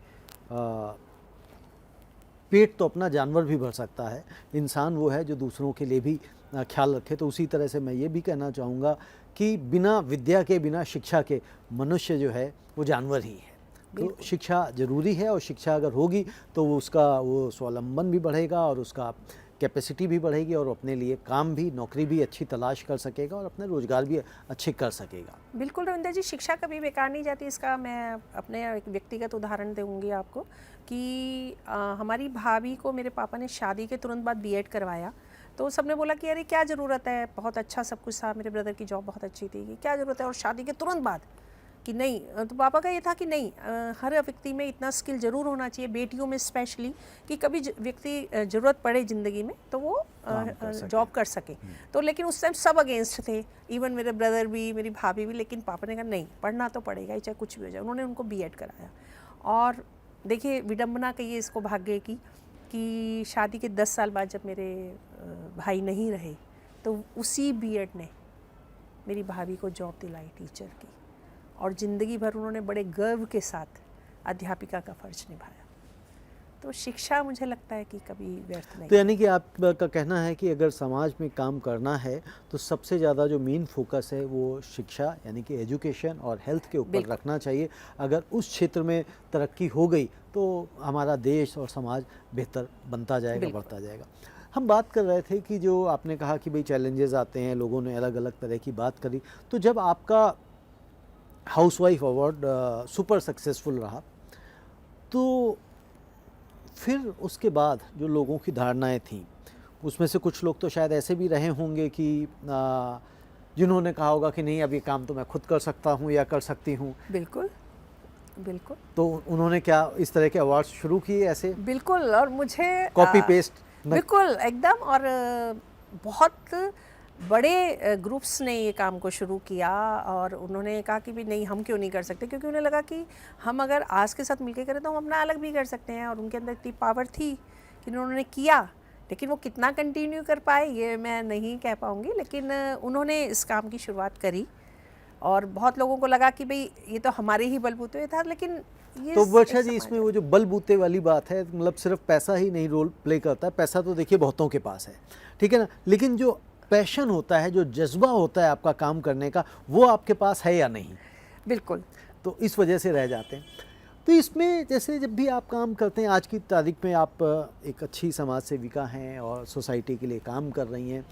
पेट तो अपना जानवर भी भर सकता है, इंसान वो है जो दूसरों के लिए भी ख्याल रखे, तो उसी तरह से मैं ये भी कहना चाहूँगा कि बिना विद्या के, बिना शिक्षा के मनुष्य जो है वो जानवर ही है। तो शिक्षा ज़रूरी है और शिक्षा अगर होगी तो वो स्वावलंबन भी बढ़ेगा और उसका कैपेसिटी भी बढ़ेगी और अपने लिए काम भी, नौकरी भी अच्छी तलाश कर सकेगा और अपने रोज़गार भी अच्छे कर सकेगा। बिल्कुल रविंदर जी, शिक्षा कभी बेकार नहीं जाती। इसका मैं अपने एक व्यक्तिगत उदाहरण दूंगी आपको कि हमारी भाभी को मेरे पापा ने शादी के तुरंत बाद बीएड करवाया। तो सबने बोला कि अरे क्या ज़रूरत है, बहुत अच्छा सब कुछ था, मेरे ब्रदर की जॉब बहुत अच्छी थी, क्या ज़रूरत है, और शादी के तुरंत बाद कि नहीं। तो पापा का ये था कि नहीं, हर व्यक्ति में इतना स्किल ज़रूर होना चाहिए, बेटियों में स्पेशली, कि कभी व्यक्ति ज़रूरत पड़े ज़िंदगी में तो वो जॉब कर सके। तो लेकिन उस टाइम सब अगेंस्ट थे, इवन मेरे ब्रदर भी, मेरी भाभी भी, लेकिन पापा ने कहा नहीं, पढ़ना तो पड़ेगा ही, चाहे कुछ भी हो जाए। उन्होंने उनको बीएड कराया और देखिए विडम्बना कहिए इसको भाग्य की कि शादी के 10 साल बाद जब मेरे भाई नहीं रहे तो उसी बीएड ने मेरी भाभी को जॉब दिलाई टीचर की, और ज़िंदगी भर उन्होंने बड़े गर्व के साथ अध्यापिका का फ़र्ज निभाया। तो शिक्षा मुझे लगता है कि कभी व्यर्थ नहीं। तो यानी कि आपका कहना है कि अगर समाज में काम करना है तो सबसे ज़्यादा जो मेन फोकस है वो शिक्षा यानी कि एजुकेशन और हेल्थ के ऊपर रखना चाहिए। अगर उस क्षेत्र में तरक्की हो गई तो हमारा देश और समाज बेहतर बनता जाएगा, बढ़ता जाएगा। हम बात कर रहे थे कि जो आपने कहा कि भाई चैलेंजेस आते हैं, लोगों ने अलग अलग तरह की बात करी, तो जब आपका हाउसवाइफ अवार्ड सुपर सक्सेसफुल रहा तो फिर उसके बाद जो लोगों की धारणाएं थीं, उसमें से कुछ लोग तो शायद ऐसे भी रहे होंगे कि जिन्होंने कहा होगा कि नहीं, अब ये काम तो मैं खुद कर सकता हूँ या कर सकती हूँ। बिल्कुल बिल्कुल। तो उन्होंने क्या इस तरह के अवार्ड्स शुरू किए ऐसे? बिल्कुल, और मुझे कॉपी पेस्ट बिल्कुल एकदम, और बहुत बड़े ग्रुप्स ने ये काम को शुरू किया और उन्होंने कहा कि भी नहीं, हम क्यों नहीं कर सकते, क्योंकि उन्हें लगा कि हम अगर आज के साथ मिलकर करें तो हम अपना अलग भी कर सकते हैं। और उनके अंदर इतनी पावर थी कि उन्होंने किया, लेकिन वो कितना कंटिन्यू कर पाए ये मैं नहीं कह पाऊँगी, लेकिन उन्होंने इस काम की शुरुआत करी और बहुत लोगों को लगा कि भाई ये तो हमारे ही बलबूते था। लेकिन ये तो वर्षा जी, इसमें वो जो बलबूते वाली बात है, मतलब सिर्फ पैसा ही नहीं रोल प्ले करता है। पैसा तो देखिए बहुतों के पास है, ठीक है ना, लेकिन जो पैशन होता है, जो जज्बा होता है आपका काम करने का, वो आपके पास है या नहीं? बिल्कुल। तो इस वजह से रह जाते हैं। तो इसमें जैसे जब भी आप काम करते हैं, आज की तारीख में आप एक अच्छी समाज सेविका हैं और सोसाइटी के लिए काम कर रही हैं,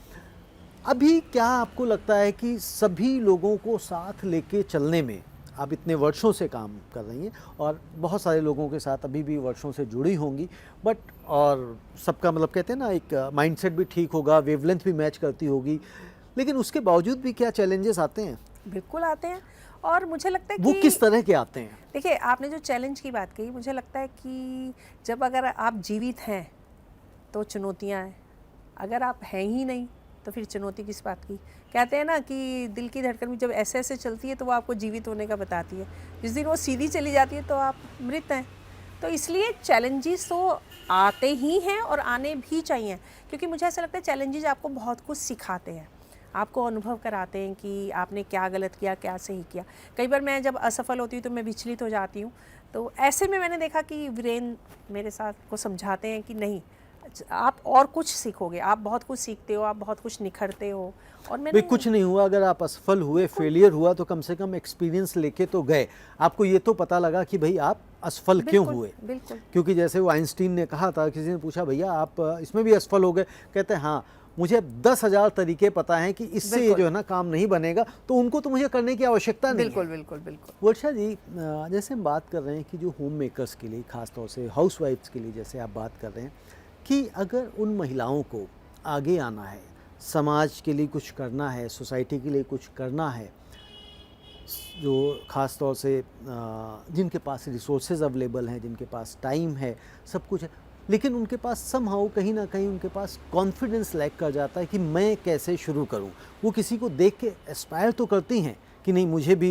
अभी क्या आपको लगता है कि सभी लोगों को साथ लेके चलने में आप इतने वर्षों से काम कर रही हैं और बहुत सारे लोगों के साथ अभी भी वर्षों से जुड़ी होंगी, बट और सबका मतलब कहते हैं ना एक माइंडसेट भी ठीक होगा, वेवलेंथ भी मैच करती होगी, लेकिन उसके बावजूद भी क्या चैलेंजेस आते हैं? बिल्कुल आते हैं। और मुझे लगता है वो कि किस तरह के आते हैं? देखिए, आपने जो चैलेंज की बात कही, मुझे लगता है कि जब अगर आप जीवित हैं तो चुनौतियाँ हैं, अगर आप हैं ही नहीं तो फिर चुनौती किस बात की। कहते हैं ना कि दिल की धड़कन भी जब ऐसे ऐसे चलती है तो वो आपको जीवित होने का बताती है, जिस दिन वो सीधी चली जाती है तो आप मृत हैं। तो इसलिए चैलेंजेस तो आते ही हैं और आने भी चाहिए, क्योंकि मुझे ऐसा लगता है चैलेंजेस आपको बहुत कुछ सिखाते हैं, आपको अनुभव कराते हैं कि आपने क्या गलत किया, क्या सही किया। कई बार मैं जब असफल होती हूँ तो मैं विचलित हो जाती हूँ, तो ऐसे में मैंने देखा कि वीरेंद्र मेरे साथ को समझाते हैं कि नहीं, आप और कुछ सीखोगे, आप बहुत कुछ सीखते हो, आप बहुत कुछ निखरते हो। और भाई मैंने कुछ नहीं हुआ, अगर आप असफल हुए, फेलियर हुआ तो कम से कम एक्सपीरियंस लेके तो गए, आपको ये तो पता लगा कि भाई आप असफल क्यों बिल्कुल, हुए। बिल्कुल क्योंकि जैसे वो आइंस्टीन ने कहा था, किसी ने पूछा भैया आप इसमें भी असफल हो गए, कहते हैं हाँ मुझे 10,000 तरीके पता हैं कि इससे ये बिल्कुल। जो है ना काम नहीं बनेगा, तो उनको तो मुझे करने की आवश्यकता नहीं बिल्कुल है। बिल्कुल बिल्कुल वर्षा जी, जैसे हम बात कर रहे हैं कि जो होम मेकर्स के लिए, ख़ास तौर से हाउस वाइफ्स के लिए जैसे आप बात कर रहे हैं कि अगर उन महिलाओं को आगे आना है, समाज के लिए कुछ करना है, सोसाइटी के लिए कुछ करना है, जो ख़ास तौर से जिनके पास रिसोर्सेज अवेलेबल हैं, जिनके पास टाइम है, सब कुछ है, लेकिन उनके पास समहाउ कहीं ना कहीं उनके पास कॉन्फिडेंस लैक कर जाता है कि मैं कैसे शुरू करूं। वो किसी को देख के एस्पायर तो करती हैं कि नहीं मुझे भी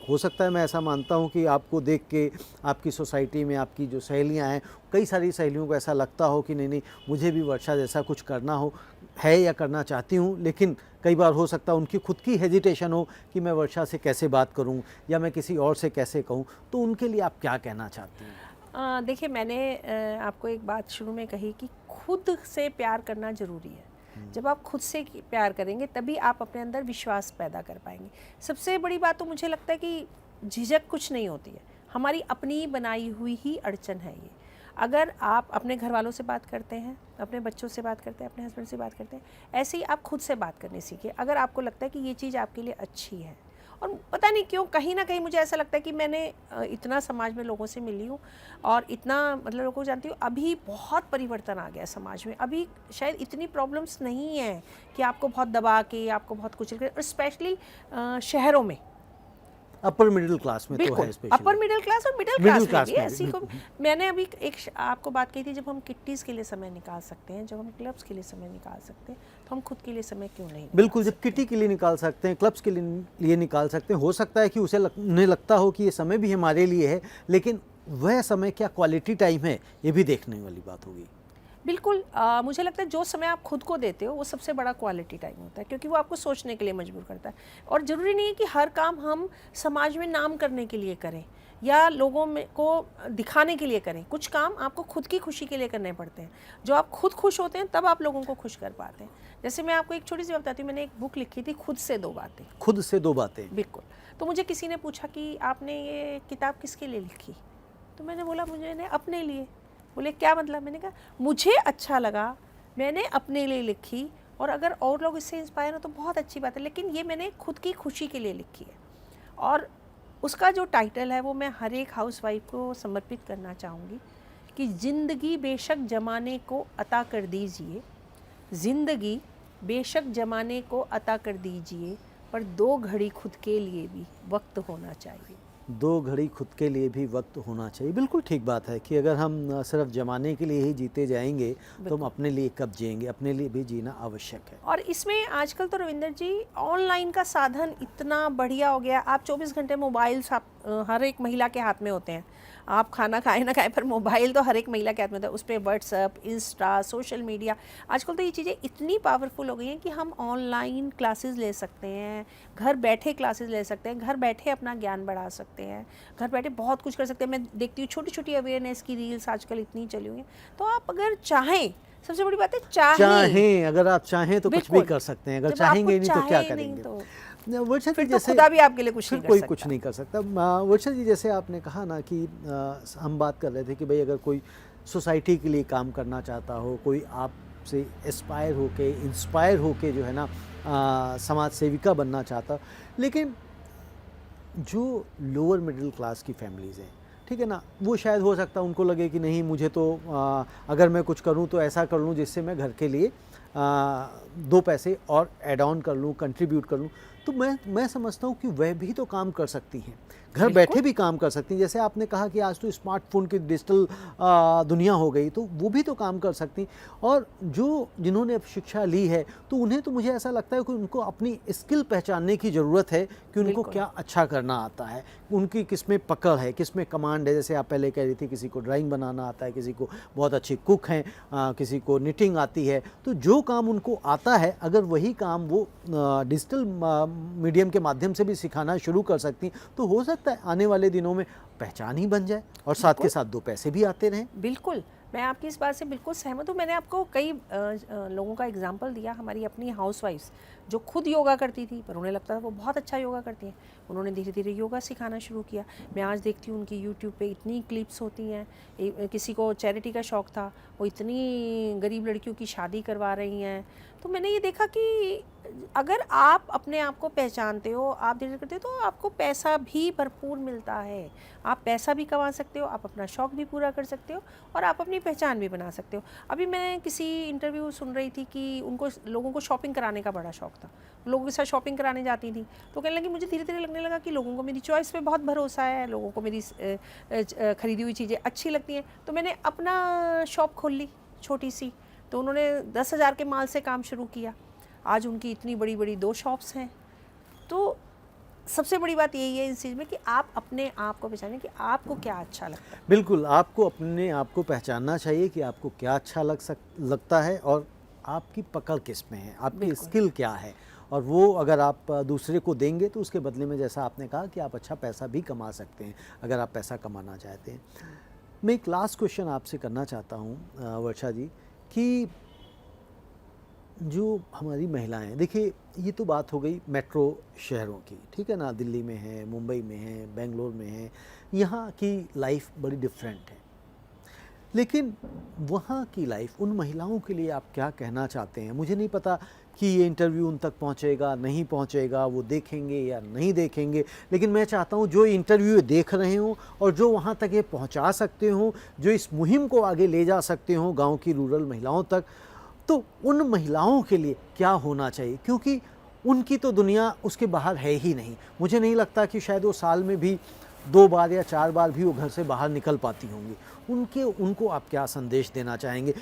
हो सकता है, मैं ऐसा मानता हूं कि आपको देख के आपकी सोसाइटी में आपकी जो सहेलियां हैं, कई सारी सहेलियों को ऐसा लगता हो कि नहीं नहीं मुझे भी वर्षा जैसा कुछ करना हो है या करना चाहती हूं, लेकिन कई बार हो सकता है उनकी खुद की हेजिटेशन हो कि मैं वर्षा से कैसे बात करूं या मैं किसी और से कैसे कहूं, तो उनके लिए आप क्या कहना चाहती हैं? देखिए, मैंने आपको एक बात शुरू में कही कि खुद से प्यार करना ज़रूरी है। जब आप खुद से प्यार करेंगे तभी आप अपने अंदर विश्वास पैदा कर पाएंगे। सबसे बड़ी बात तो मुझे लगता है कि झिझक कुछ नहीं होती है, हमारी अपनी बनाई हुई ही अड़चन है ये। अगर आप अपने घर वालों से बात करते हैं, अपने बच्चों से बात करते हैं, अपने हस्बैंड से बात करते हैं, ऐसे ही आप खुद से बात करने सीखिए। अगर आपको लगता है कि ये चीज़ आपके लिए अच्छी है, और पता नहीं क्यों कहीं ना कहीं मुझे ऐसा लगता है कि मैंने इतना समाज में लोगों से मिली हूँ और इतना मतलब लोगों को जानती हूँ, अभी बहुत परिवर्तन आ गया समाज में। अभी शायद इतनी प्रॉब्लम्स नहीं है कि आपको बहुत दबा के, आपको बहुत कुचल के, और स्पेशली शहरों में अपर मिडिल क्लास में तो है बिल्कुल स्पेशली। अपर मिडिल क्लास और मिडिल मिडिल क्लास क्लास में भी में ऐसी को। मैंने अभी एक आपको बात कही थी, जब हम किट्टीज़ के लिए समय निकाल सकते हैं, जब हम क्लब्स के लिए समय निकाल सकते हैं, तो हम खुद के लिए समय क्यों नहीं निकाल बिल्कुल, जब सकते? किटी के लिए निकाल सकते हैं, क्लब्स के लिए निकाल सकते हैं, हो सकता है कि उन्हें लगता हो कि ये समय भी हमारे लिए है, लेकिन वह समय क्या क्वालिटी टाइम है, ये भी देखने वाली बात होगी। बिल्कुल, मुझे लगता है जो समय आप खुद को देते हो वो सबसे बड़ा क्वालिटी टाइम होता है, क्योंकि वो आपको सोचने के लिए मजबूर करता है। और ज़रूरी नहीं है कि हर काम हम समाज में नाम करने के लिए करें या लोगों में को दिखाने के लिए करें। कुछ काम आपको खुद की खुशी के लिए करने पड़ते हैं। जो आप खुद खुश होते हैं तब आप लोगों को खुश कर पाते हैं। जैसे मैं आपको एक छोटी सी बात बताती हूँ, मैंने एक बुक लिखी थी, खुद से दो बातें। खुद से दो बातें। बिल्कुल। तो मुझे किसी ने पूछा कि आपने ये किताब किसके लिए लिखी, तो मैंने बोला मैंने अपने लिए। बोले क्या मतलब? मैंने कहा मुझे अच्छा लगा, मैंने अपने लिए लिखी, और अगर और लोग इससे इंस्पायर हो तो बहुत अच्छी बात है, लेकिन ये मैंने खुद की खुशी के लिए लिखी है। और उसका जो टाइटल है वो मैं हर एक हाउसवाइफ को समर्पित करना चाहूँगी कि ज़िंदगी बेशक ज़माने को अता कर दीजिए, ज़िंदगी बेशक ज़माने को अता कर दीजिए, पर 2 घड़ी खुद के लिए भी वक्त होना चाहिए। 2 घड़ी खुद के लिए भी वक्त होना चाहिए। बिल्कुल ठीक बात है कि अगर हम सिर्फ जमाने के लिए ही जीते जाएंगे तो हम अपने लिए कब जिएंगे, अपने लिए भी जीना आवश्यक है। और इसमें आजकल तो रविंदर जी ऑनलाइन का साधन इतना बढ़िया हो गया, आप 24 घंटे मोबाइल्स हर एक महिला के हाथ में होते हैं। आप खाना खाए ना खाए पर मोबाइल तो हर एक महिला के हाथ में होता है। उस पर व्हाट्सएप, इंस्टा, सोशल मीडिया, आजकल तो ये चीज़ें इतनी पावरफुल हो गई हैं कि हम ऑनलाइन क्लासेस ले सकते हैं, घर बैठे क्लासेस ले सकते हैं, घर बैठे अपना ज्ञान बढ़ा सकते हैं, घर बैठे बहुत कुछ कर सकते हैं। मैं देखती हूँ छोटी छोटी अवेयरनेस की रील्स आजकल इतनी चली हुई हैं। तो आप अगर चाहें, सबसे बड़ी बात है चाहें, अगर आप चाहें तो कुछ भी कर सकते हैं, अगर जब चाहेंगे आपको नहीं तो क्या चाहे नहीं करेंगे। तो वर्षा जी फिर तो जैसे खुदा भी आपके लिए कुछ फिर नहीं कर कोई सकता। कुछ नहीं कर सकता। वर्षा जी जैसे आपने कहा ना कि हम बात कर रहे थे कि भाई अगर कोई सोसाइटी के लिए काम करना चाहता हो, कोई आपसे एस्पायर होके, इंस्पायर होके जो है ना समाज सेविका बनना चाहता हो, लेकिन जो लोअर मिडिल क्लास की फैमिलीज़ हैं, ठीक है ना, वो शायद हो सकता है उनको लगे कि नहीं मुझे तो अगर मैं कुछ करूं तो ऐसा कर लूं जिससे मैं घर के लिए 2 पैसे और ऐड ऑन कर लूं, कंट्रीब्यूट कर लूं। तो मैं समझता हूं कि वह भी तो काम कर सकती हैं, घर बैठे भी काम कर सकती हैं। जैसे आपने कहा कि आज तो स्मार्टफोन की डिजिटल दुनिया हो गई, तो वो भी तो काम कर सकती। और जिन्होंने अब शिक्षा ली है तो उन्हें तो मुझे ऐसा लगता है कि उनको अपनी स्किल पहचानने की ज़रूरत है कि उनको क्या अच्छा करना आता है, उनकी किस में पकड़ है, किस में कमांड है। जैसे आप पहले कह रही थी किसी को ड्राइंग बनाना आता है, किसी को बहुत अच्छी कुक हैं, किसी को निटिंग आती है। तो जो काम उनको आता है अगर वही काम वो डिजिटल मीडियम के माध्यम से भी सिखाना शुरू कर सकती तो हो सकता है आने वाले दिनों में पहचान ही बन जाए और साथ के साथ 2 पैसे भी आते रहें। बिल्कुल, मैं आपकी इस बात से बिल्कुल सहमत हूँ। मैंने आपको कई लोगों का एग्जांपल दिया, हमारी अपनी हाउसवाइफ्स जो खुद योगा करती थी पर उन्हें लगता था वो बहुत अच्छा योगा करती हैं, उन्होंने धीरे धीरे योगा सिखाना शुरू किया। मैं आज देखती हूँ उनकी यूट्यूब पे इतनी क्लिप्स होती हैं। किसी को चैरिटी का शौक़ था, वो इतनी गरीब लड़कियों की शादी करवा रही हैं। तो मैंने ये देखा कि अगर आप अपने आप को पहचानते हो, आप धीरे करते हो, तो आपको पैसा भी भरपूर मिलता है। आप पैसा भी कमा सकते हो, आप अपना शौक़ भी पूरा कर सकते हो और आप अपनी पहचान भी बना सकते हो। अभी मैं किसी इंटरव्यू सुन रही थी कि उनको लोगों को शॉपिंग कराने का बड़ा शौक़ था, लोगों के साथ शॉपिंग कराने जाती थी। तो कहने लगी मुझे धीरे धीरे लगने लगा कि लोगों को मेरी चॉइस पे बहुत भरोसा है, लोगों को मेरी ख़रीदी हुई चीज़ें अच्छी लगती हैं। तो मैंने अपना शॉप खोल ली छोटी सी। तो उन्होंने 10,000 के माल से काम शुरू किया। आज उनकी इतनी बड़ी बड़ी 2 शॉप्स हैं। तो सबसे बड़ी बात यही है इस चीज़ में कि आप अपने आप को पहचानें कि आपको क्या अच्छा लगता है। बिल्कुल, आपको अपने आप को पहचानना चाहिए कि आपको क्या अच्छा लगता है और आपकी पकड़ किस में है, आपकी स्किल क्या है। और वो अगर आप दूसरे को देंगे तो उसके बदले में जैसा आपने कहा कि आप अच्छा पैसा भी कमा सकते हैं अगर आप पैसा कमाना चाहते हैं। मैं एक लास्ट क्वेश्चन आपसे करना चाहता हूँ वर्षा जी, कि जो हमारी महिलाएं, देखिए ये तो बात हो गई मेट्रो शहरों की, ठीक है ना, दिल्ली में है, मुंबई में है, बेंगलोर में है, यहाँ की लाइफ बड़ी डिफरेंट है। लेकिन वहाँ की लाइफ, उन महिलाओं के लिए आप क्या कहना चाहते हैं? मुझे नहीं पता कि ये इंटरव्यू उन तक पहुँचेगा नहीं पहुँचेगा, वो देखेंगे या नहीं देखेंगे, लेकिन मैं चाहता हूँ जो इंटरव्यू देख रहे हों और जो वहाँ तक ये पहुँचा सकते हों, जो इस मुहिम को आगे ले जा सकते हों गाँव की रूरल महिलाओं तक, तो उन महिलाओं के लिए क्या होना चाहिए? क्योंकि उनकी तो दुनिया उसके बाहर है ही नहीं। मुझे नहीं लगता कि शायद वो साल में भी 2 बार या 4 बार भी वो घर से बाहर निकल पाती होंगी। उनको आप क्या संदेश देना चाहेंगे?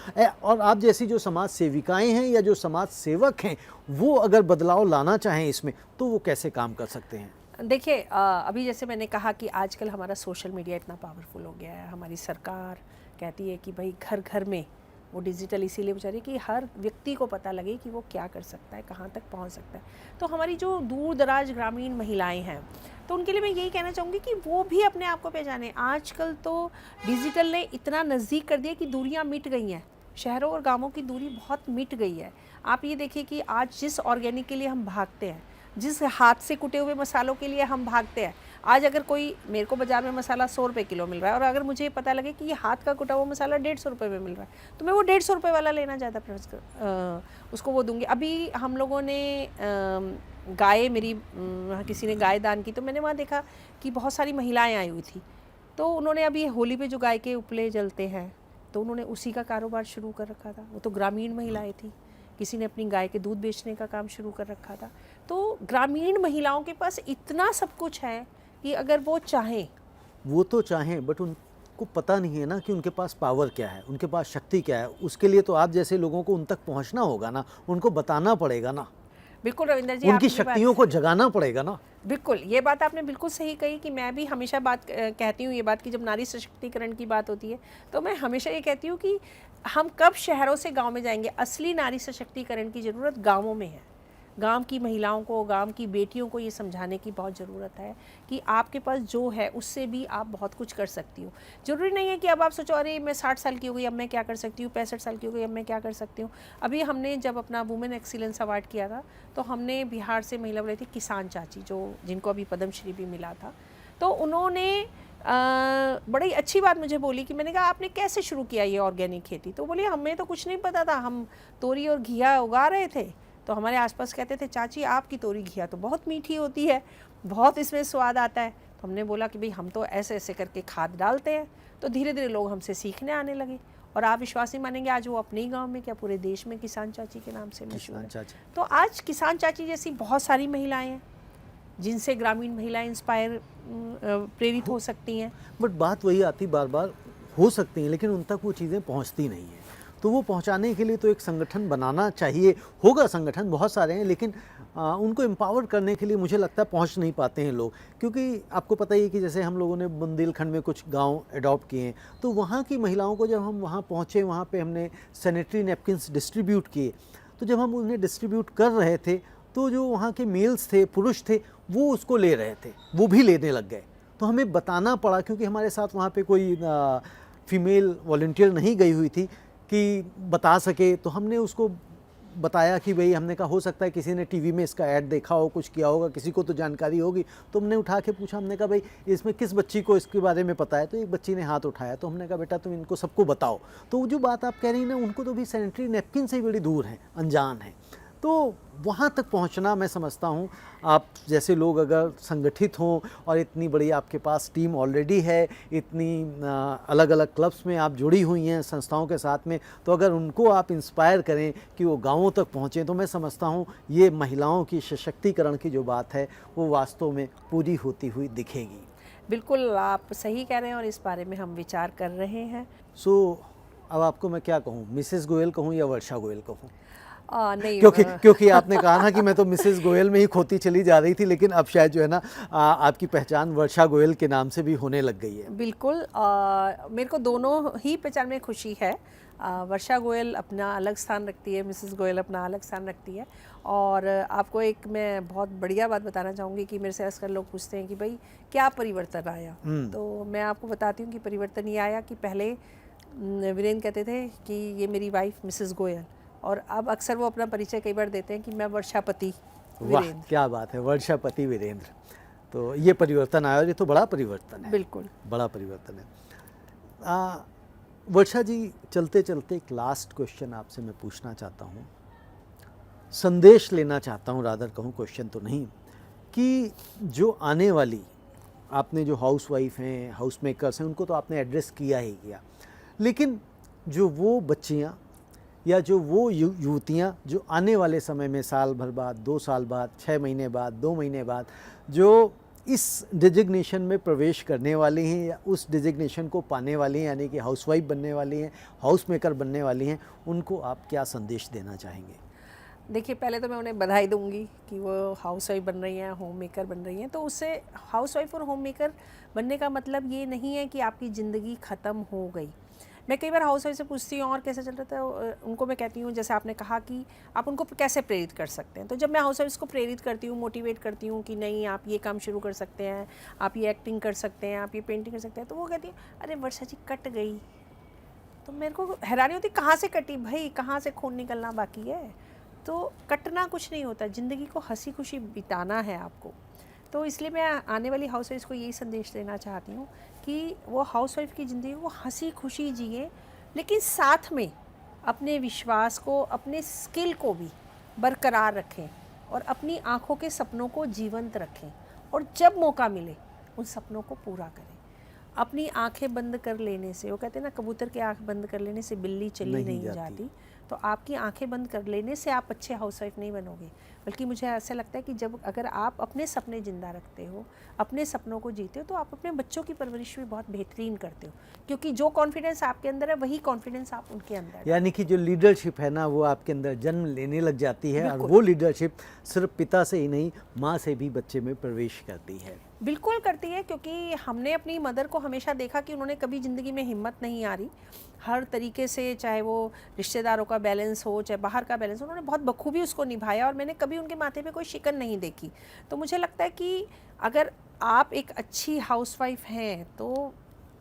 और आप जैसी जो समाज सेविकाएं हैं या जो समाज सेवक हैं, वो अगर बदलाव लाना चाहें इसमें, तो वो कैसे काम कर सकते हैं? देखिए, अभी जैसे मैंने कहा कि आजकल हमारा सोशल मीडिया इतना पावरफुल हो गया है। हमारी सरकार कहती है कि भाई घर घर में वो डिजिटल इसीलिए बेचारी कि हर व्यक्ति को पता लगे कि वो क्या कर सकता है, कहाँ तक पहुँच सकता है। तो हमारी जो दूर दराज ग्रामीण महिलाएं हैं, तो उनके लिए मैं यही कहना चाहूँगी कि वो भी अपने आप को पहचाने। आजकल तो डिजिटल ने इतना नज़दीक कर दिया कि दूरियाँ मिट गई हैं, शहरों और गाँवों की दूरी बहुत मिट गई है। आप ये देखिए कि आज जिस ऑर्गेनिक के लिए हम भागते हैं, जिस हाथ से कुटे हुए मसालों के लिए हम भागते हैं, आज अगर कोई मेरे को बाज़ार में मसाला 100 रुपये किलो मिल रहा है और अगर मुझे पता लगे कि ये हाथ का कुटा हुआ मसाला 150 रुपये में मिल रहा है, तो मैं वो 150 रुपये वाला लेना ज़्यादा उसको वो दूंगी। अभी हम लोगों ने गाय, मेरी किसी ने गाय दान की, तो मैंने वहाँ देखा कि बहुत सारी महिलाएँ आई हुई थी। तो उन्होंने अभी होली पे जो गाय के उपले जलते हैं, तो उन्होंने उसी का कारोबार शुरू कर रखा था। वो तो ग्रामीण महिलाएँ थी। किसी ने अपनी गाय के दूध बेचने का काम शुरू कर रखा था। तो ग्रामीण महिलाओं के पास इतना सब कुछ है कि अगर वो चाहें, वो तो चाहें, बट उनको पता नहीं है ना कि उनके पास पावर क्या है, उनके पास शक्ति क्या है। उसके लिए तो आप जैसे लोगों को उन तक पहुंचना होगा ना, उनको बताना पड़ेगा ना। बिल्कुल रविंदर जी, उनकी शक्तियों को जगाना पड़ेगा ना। बिल्कुल, ये बात आपने बिल्कुल सही कही कि मैं भी हमेशा बात कहती हूँ ये बात कि जब नारी सशक्तिकरण की बात होती है तो मैं हमेशा ये कहती हूँ कि हम कब शहरों से गांव में जाएंगे। असली नारी सशक्तिकरण की ज़रूरत गांवों में है। गांव की महिलाओं को, गांव की बेटियों को ये समझाने की बहुत ज़रूरत है कि आपके पास जो है उससे भी आप बहुत कुछ कर सकती हो। ज़रूरी नहीं है कि अब आप सोचो अरे मैं 60 साल की हो गई अब मैं क्या कर सकती हूँ, 65 साल की हो गई अब मैं क्या कर सकती हूँ। अभी हमने जब अपना वुमेन एक्सीलेंस अवार्ड किया था तो हमने बिहार से महिला बुलाई थी, किसान चाची, जिनको अभी पद्मश्री भी मिला था। तो उन्होंने बड़ी अच्छी बात मुझे बोली कि मैंने कहा आपने कैसे शुरू किया ये ऑर्गेनिक खेती? तो बोली हमें तो कुछ नहीं पता था, हम तोरी और घिया उगा रहे थे। तो हमारे आसपास कहते थे चाची आपकी तोरी घिया तो बहुत मीठी होती है। बहुत इसमें स्वाद आता है। तो हमने बोला कि भाई हम तो ऐसे ऐसे करके खाद डालते हैं। तो धीरे धीरे लोग हमसे सीखने आने लगे और आप विश्वास नहीं मानेंगे, आज वो अपने ही गांव में क्या पूरे देश में किसान चाची के नाम से मशहूर है। चाची। तो आज किसान चाची जैसी बहुत सारी महिलाएं हैं जिनसे ग्रामीण महिलाएं इंस्पायर प्रेरित हो सकती हैं। बट बात वही आती, बार बार हो सकती हैं लेकिन उन तक वो चीज़ें पहुंचती नहीं हैं। तो वो पहुंचाने के लिए तो एक संगठन बनाना चाहिए। होगा संगठन बहुत सारे हैं, लेकिन उनको एम्पावर करने के लिए मुझे लगता है पहुंच नहीं पाते हैं लोग। क्योंकि आपको पता ही है कि जैसे हम लोगों ने बुंदेलखंड में कुछ गांव अडॉप्ट किए हैं, तो वहाँ की महिलाओं को जब हम वहाँ पहुँचे, वहाँ पे हमने सैनिटरी नैपकिन्स डिस्ट्रीब्यूट किए। तो जब हम उन्हें डिस्ट्रीब्यूट कर रहे थे तो जो वहाँ के मेल्स थे, पुरुष थे, वो उसको ले रहे थे, वो भी लेने लग गए। तो हमें बताना पड़ा, क्योंकि हमारे साथ वहाँ पे कोई फीमेल वॉलंटियर नहीं गई हुई थी कि बता सके। तो हमने उसको बताया कि भाई, हमने कहा हो सकता है किसी ने टीवी में इसका ऐड देखा हो, कुछ किया होगा, किसी को तो जानकारी होगी। तो हमने उठा के पूछा, हमने कहा भाई इसमें किस बच्ची को इसके बारे में पता है। तो एक बच्ची ने हाथ उठाया। तो हमने कहा बेटा तुम इनको सबको बताओ। तो जो बात आप कह रही हैं ना, उनको तो भी सैनिटरी नैपकिन से ही बड़ी दूर है, अनजान है। तो वहाँ तक पहुँचना, मैं समझता हूँ आप जैसे लोग अगर संगठित हों और इतनी बड़ी आपके पास टीम ऑलरेडी है, इतनी अलग अलग क्लब्स में आप जुड़ी हुई हैं संस्थाओं के साथ में, तो अगर उनको आप इंस्पायर करें कि वो गाँवों तक पहुँचें, तो मैं समझता हूँ ये महिलाओं की सशक्तिकरण की जो बात है वो वास्तव में पूरी होती हुई दिखेगी। बिल्कुल आप सही कह रहे हैं और इस बारे में हम विचार कर रहे हैं। अब आपको मैं क्या कहूँ, मिसेस गोयल कहूँ या वर्षा गोयल कहूँ? नहीं, क्योंकि आपने कहा ना कि मैं तो मिसेस गोयल में ही खोती चली जा रही थी, लेकिन अब शायद जो है ना आपकी पहचान वर्षा गोयल के नाम से भी होने लग गई है। बिल्कुल, मेरे को दोनों ही पहचान में खुशी है। वर्षा गोयल अपना अलग स्थान रखती है, मिसेस गोयल अपना अलग स्थान रखती है। और आपको एक मैं बहुत बढ़िया बात बताना चाहूँगी कि मेरे से अक्सर लोग पूछते हैं कि भाई क्या परिवर्तन आया। तो मैं आपको बताती हूँ कि परिवर्तन ये आया कि पहले वीरेंद्र कहते थे कि ये मेरी वाइफ मिसेस गोयल, और अब अक्सर वो अपना परिचय कई बार देते हैं कि मैं वर्षापति वीरेंद्र। वाह क्या बात है, वर्षापति वीरेंद्र। तो ये परिवर्तन आया और ये तो बड़ा परिवर्तन है। बिल्कुल बड़ा परिवर्तन है। वर्षा जी, चलते चलते एक लास्ट क्वेश्चन आपसे मैं पूछना चाहता हूँ, संदेश लेना चाहता हूँ, रादर कहूँ क्वेश्चन तो नहीं, कि जो आने वाली, आपने जो हाउस वाइफ हैं, हाउस मेकर्स हैं, उनको तो आपने एड्रेस किया ही किया, लेकिन जो वो बच्चियाँ या जो वो युवतियाँ जो आने वाले समय में साल भर बाद, 2 साल बाद, 6 महीने बाद, 2 महीने बाद जो इस डिजिग्नेशन में प्रवेश करने वाली हैं या उस डिजिग्नेशन को पाने वाली हैं, यानी कि हाउसवाइफ बनने वाली हैं, हाउस मेकर बनने वाली हैं, उनको आप क्या संदेश देना चाहेंगे? देखिए, पहले तो मैं उन्हें बधाई दूंगी कि वो हाउसवाइफ बन रही हैं, होम मेकर बन रही हैं। तो उससे हाउसवाइफ और होम मेकर बनने का मतलब ये नहीं है कि आपकी ज़िंदगी ख़त्म हो गई। मैं कई बार हाउस वाइफ से पूछती हूँ और कैसे चल रहा था, उनको मैं कहती हूँ, जैसे आपने कहा कि आप उनको कैसे प्रेरित कर सकते हैं। तो जब मैं हाउस वाइफ को प्रेरित करती हूँ, मोटिवेट करती हूँ कि नहीं आप ये काम शुरू कर सकते हैं, आप ये एक्टिंग कर सकते हैं, आप ये पेंटिंग कर सकते हैं, तो वो कहती है अरे वर्षा जी कट गई। तो मेरे को हैरानी होती, कहाँ से कटी भाई, कहाँ से खून निकलना बाकी है। तो कटना कुछ नहीं होता, ज़िंदगी को हंसी खुशी बिताना है आपको। तो इसलिए मैं आने वाली हाउस वाइफ को यही संदेश देना चाहती हूँ कि वो हाउस वाइफ की ज़िंदगी को हंसी खुशी जिए, लेकिन साथ में अपने विश्वास को, अपने स्किल को भी बरकरार रखें और अपनी आँखों के सपनों को जीवंत रखें, और जब मौका मिले उन सपनों को पूरा करें। अपनी आंखें बंद कर लेने से, वो कहते हैं ना कबूतर की आंख बंद कर लेने से बिल्ली चली नहीं जाती। तो आपकी आंखें बंद कर लेने से आप अच्छे हाउसवाइफ नहीं बनोगे, बल्कि मुझे ऐसा लगता है कि जब अगर आप अपने सपने ज़िंदा रखते हो, अपने सपनों को जीते हो, तो आप अपने बच्चों की परवरिश भी बहुत बेहतरीन करते हो, क्योंकि जो कॉन्फिडेंस आपके अंदर है वही कॉन्फिडेंस आप उनके अंदर, यानी कि जो लीडरशिप है ना वो आपके अंदर जन्म लेने लग जाती है, और वो लीडरशिप सिर्फ पिता से ही नहीं, माँ से भी बच्चे में प्रवेश करती है। बिल्कुल करती है, क्योंकि हमने अपनी मदर को हमेशा देखा कि उन्होंने कभी ज़िंदगी में हिम्मत नहीं हारी। हर तरीके से, चाहे वो रिश्तेदारों का बैलेंस हो, चाहे बाहर का बैलेंस हो, उन्होंने बहुत बखूबी उसको निभाया, और मैंने कभी उनके माथे पे कोई शिकन नहीं देखी। तो मुझे लगता है कि अगर आप एक अच्छी हाउसवाइफ हैं तो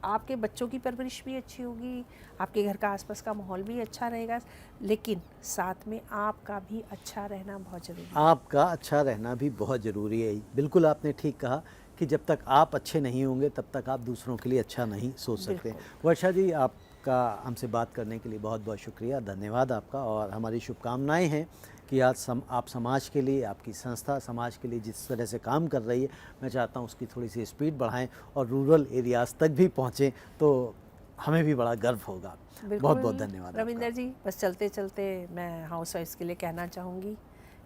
आपके बच्चों की परवरिश भी अच्छी होगी, आपके घर का आसपास का माहौल भी अच्छा रहेगा, लेकिन साथ में आपका भी अच्छा रहना बहुत ज़रूरी है। आपका अच्छा रहना भी बहुत ज़रूरी है। बिल्कुल आपने ठीक कहा कि जब तक आप अच्छे नहीं होंगे तब तक आप दूसरों के लिए अच्छा नहीं सोच सकते। वर्षा जी, आप आपका हमसे बात करने के लिए बहुत बहुत शुक्रिया, धन्यवाद आपका। और हमारी शुभकामनाएं हैं कि आज आप समाज के लिए, आपकी संस्था समाज के लिए जिस तरह से काम कर रही है, मैं चाहता हूं उसकी थोड़ी सी स्पीड बढ़ाएं और रूरल एरियाज़ तक भी पहुंचें, तो हमें भी बड़ा गर्व होगा। बहुत बहुत धन्यवाद रविंदर आपका। जी। बस चलते चलते मैं हाउस वाइफ्स के लिए कहना चाहूँगी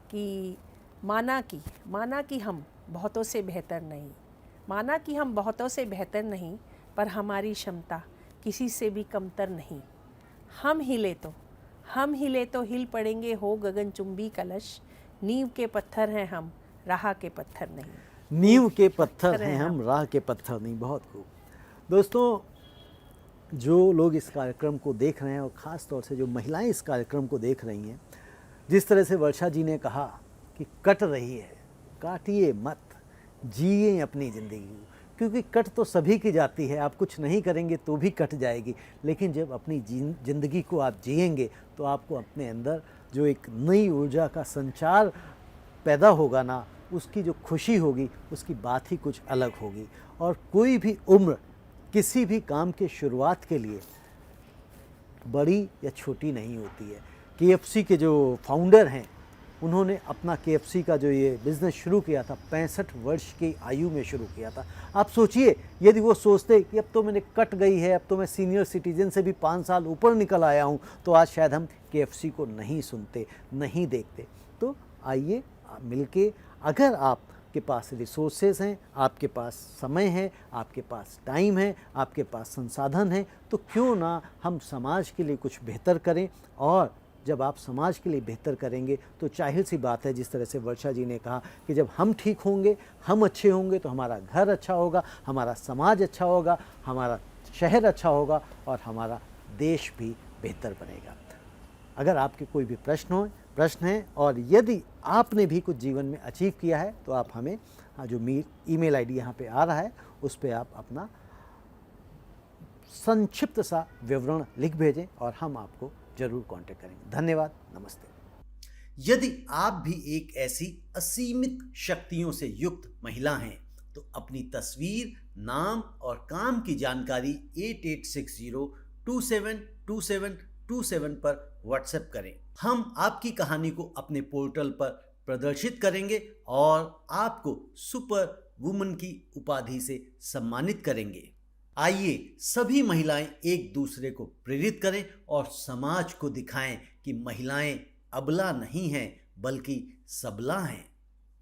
कि माना कि हम बहुतों से बेहतर नहीं, माना कि हम बहुतों से बेहतर नहीं, पर हमारी क्षमता किसी से भी कमतर नहीं। हम हिले तो हिल पड़ेंगे, हो गगनचुंबी कलश। नींव के पत्थर हैं हम, राह के पत्थर नहीं। नींव के पत्थर हैं हम, राह के पत्थर नहीं। बहुत खूब। दोस्तों, जो लोग इस कार्यक्रम को देख रहे हैं और ख़ास तौर से जो महिलाएं इस कार्यक्रम को देख रही हैं, जिस तरह से वर्षा जी ने कहा कि कट रही है, काटिए मत, जिए अपनी ज़िंदगी, क्योंकि कट तो सभी की जाती है। आप कुछ नहीं करेंगे तो भी कट जाएगी, लेकिन जब अपनी ज़िंदगी को आप जिएंगे तो आपको अपने अंदर जो एक नई ऊर्जा का संचार पैदा होगा ना, उसकी जो खुशी होगी उसकी बात ही कुछ अलग होगी। और कोई भी उम्र किसी भी काम के शुरुआत के लिए बड़ी या छोटी नहीं होती है। KFC के जो फाउंडर हैं, उन्होंने अपना KFC का जो ये बिज़नेस शुरू किया था 65 वर्ष की आयु में शुरू किया था। आप सोचिए, यदि वो सोचते कि अब तो मैंने कट गई है, अब तो मैं सीनियर सिटीजन से भी 5 साल ऊपर निकल आया हूँ, तो आज शायद हम KFC को नहीं सुनते, नहीं देखते। तो आइए मिलके, अगर आपके पास रिसोर्सेज हैं, आपके पास समय है, आपके पास टाइम है, आपके पास संसाधन है, तो क्यों ना हम समाज के लिए कुछ बेहतर करें। और जब आप समाज के लिए बेहतर करेंगे तो जाहिर सी बात है, जिस तरह से वर्षा जी ने कहा कि जब हम ठीक होंगे, हम अच्छे होंगे, तो हमारा घर अच्छा होगा, हमारा समाज अच्छा होगा, हमारा शहर अच्छा होगा और हमारा देश भी बेहतर बनेगा। अगर आपके कोई भी प्रश्न हैं और यदि आपने भी कुछ जीवन में अचीव किया है, तो आप हमें जो ईमेल आईडी यहाँ पे आ रहा है उस पर आप अपना संक्षिप्त सा विवरण लिख भेजें और हम आपको जरूर कांटेक्ट करेंगे। धन्यवाद, नमस्ते। यदि आप भी एक ऐसी असीमित शक्तियों से युक्त महिला हैं, तो अपनी तस्वीर, नाम और काम की जानकारी 8860272727 पर व्हाट्सएप करें। हम आपकी कहानी को अपने पोर्टल पर प्रदर्शित करेंगे और आपको सुपर वुमन की उपाधि से सम्मानित करेंगे। आइए सभी महिलाएं एक दूसरे को प्रेरित करें और समाज को दिखाएं कि महिलाएं अबला नहीं हैं, बल्कि सबला हैं।